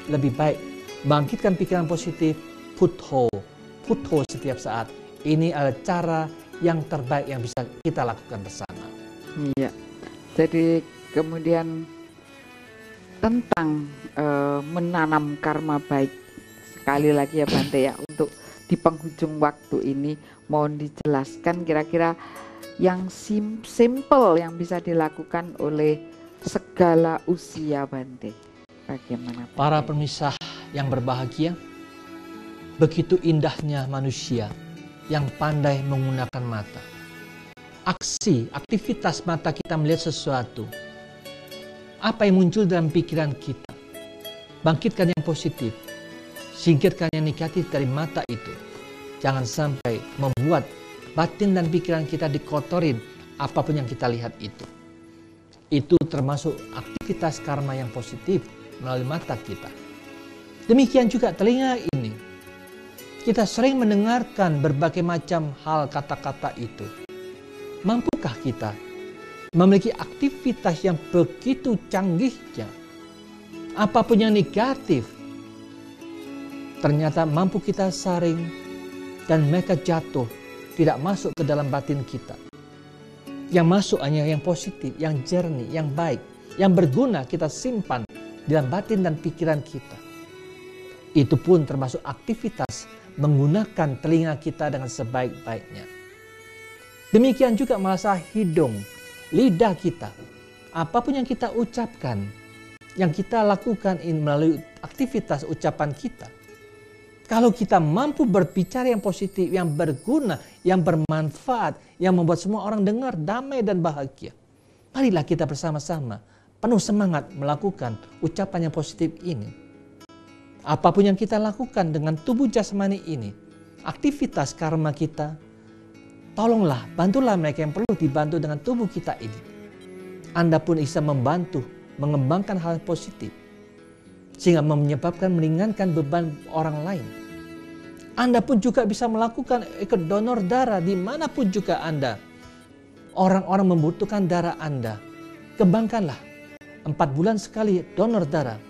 lebih baik. Bangkitkan pikiran positif, putho setiap saat. Ini adalah cara yang terbaik yang bisa kita lakukan bersama. Iya. Jadi kemudian tentang menanam karma baik, sekali lagi ya Bante ya, untuk di penghujung waktu ini mohon dijelaskan kira-kira yang simple yang bisa dilakukan oleh segala usia Bante. Bagaimana Bante? Para pemirsa yang berbahagia, begitu indahnya manusia yang pandai menggunakan mata. Aktivitas mata kita melihat sesuatu. Apa yang muncul dalam pikiran kita? Bangkitkan yang positif. Singkirkan yang negatif dari mata itu. Jangan sampai membuat batin dan pikiran kita dikotorin apapun yang kita lihat itu. Itu termasuk aktivitas karma yang positif melalui mata kita. Demikian juga telinga ini. Kita sering mendengarkan berbagai macam hal kata-kata itu. Mampukah kita memiliki aktivitas yang begitu canggihnya? Apapun yang negatif, ternyata mampu kita saring dan mereka jatuh, tidak masuk ke dalam batin kita. Yang masuk hanya yang positif, yang jernih, yang baik, yang berguna kita simpan dalam batin dan pikiran kita. Itu pun termasuk aktivitas menggunakan telinga kita dengan sebaik-baiknya. Demikian juga masalah hidung, lidah kita. Apapun yang kita ucapkan, yang kita lakukan melalui aktivitas ucapan kita. Kalau kita mampu berbicara yang positif, yang berguna, yang bermanfaat, yang membuat semua orang dengar damai dan bahagia. Marilah kita bersama-sama penuh semangat melakukan ucapan yang positif ini. Apapun yang kita lakukan dengan tubuh jasmani ini, aktivitas karma kita, tolonglah, bantulah mereka yang perlu dibantu dengan tubuh kita ini. Anda pun bisa membantu, mengembangkan hal positif, sehingga menyebabkan meringankan beban orang lain. Anda pun juga bisa melakukan ikut donor darah dimanapun juga Anda. Orang-orang membutuhkan darah Anda. Kembangkanlah 4 bulan sekali donor darah.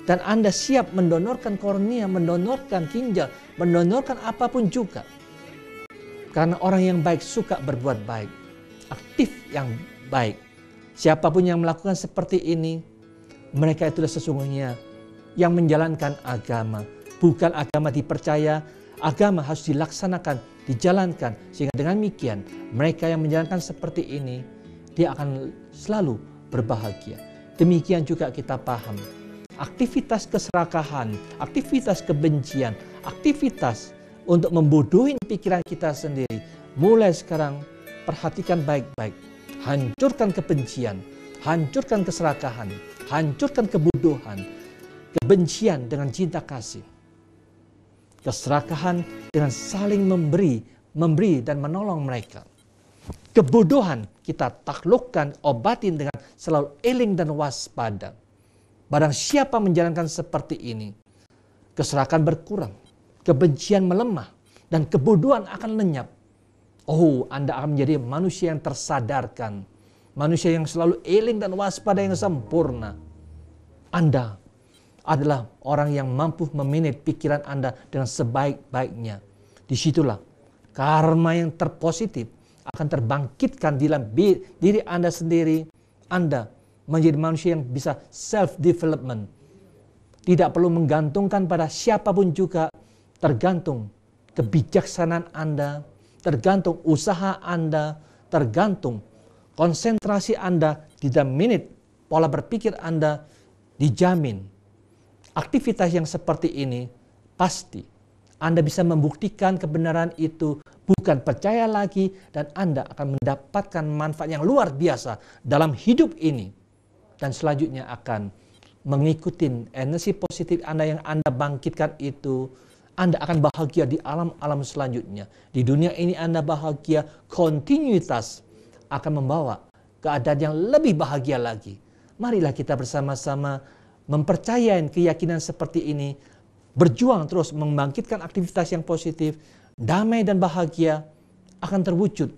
Dan Anda siap mendonorkan kornea, mendonorkan ginjal, mendonorkan apapun juga. Karena orang yang baik suka berbuat baik. Aktif yang baik. Siapapun yang melakukan seperti ini, mereka itulah sesungguhnya yang menjalankan agama. Bukan agama dipercaya, agama harus dilaksanakan, dijalankan. Sehingga dengan demikian, mereka yang menjalankan seperti ini, dia akan selalu berbahagia. Demikian juga kita paham. Aktivitas keserakahan, aktivitas kebencian, aktivitas untuk membodohin pikiran kita sendiri. Mulai sekarang, perhatikan baik-baik. Hancurkan kebencian, hancurkan keserakahan, hancurkan kebodohan. Kebencian dengan cinta kasih. Keserakahan dengan saling memberi dan menolong mereka. Kebodohan kita taklukkan, obatin dengan selalu eling dan waspada. Barang siapa menjalankan seperti ini, keserakahan berkurang, kebencian melemah, dan kebodohan akan lenyap. Oh, Anda akan menjadi manusia yang tersadarkan, manusia yang selalu eling dan waspada yang sempurna. Anda adalah orang yang mampu memanage pikiran Anda dengan sebaik-baiknya. Disitulah karma yang terpositif akan terbangkitkan dalam diri Anda sendiri. Anda menjadi manusia yang bisa self-development. Tidak perlu menggantungkan pada siapapun juga, tergantung kebijaksanaan Anda, tergantung usaha Anda, tergantung konsentrasi Anda, di dalam menit pola berpikir Anda, dijamin aktivitas yang seperti ini pasti Anda bisa membuktikan kebenaran itu, bukan percaya lagi, dan Anda akan mendapatkan manfaat yang luar biasa dalam hidup ini, dan selanjutnya akan mengikuti energi positif Anda yang Anda bangkitkan itu. Anda akan bahagia di alam-alam selanjutnya. Di dunia ini Anda bahagia, kontinuitas akan membawa keadaan yang lebih bahagia lagi. Marilah kita bersama-sama mempercayai keyakinan seperti ini, berjuang terus membangkitkan aktivitas yang positif, damai dan bahagia akan terwujud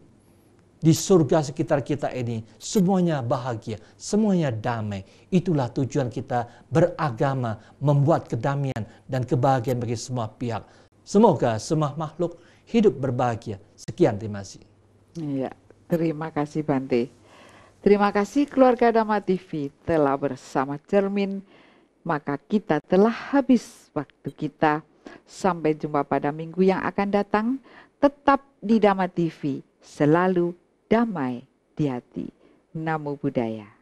di surga sekitar kita ini. Semuanya bahagia, semuanya damai. Itulah tujuan kita beragama, membuat kedamaian dan kebahagiaan bagi semua pihak. Semoga semua makhluk hidup berbahagia. Sekian, terima kasih. Iya, terima kasih Bante. Terima kasih keluarga Dhamma TV telah bersama cermin. Maka kita telah habis waktu kita. Sampai jumpa pada minggu yang akan datang. Tetap di Dhamma TV, selalu damai di hati. Namo Buddhaya.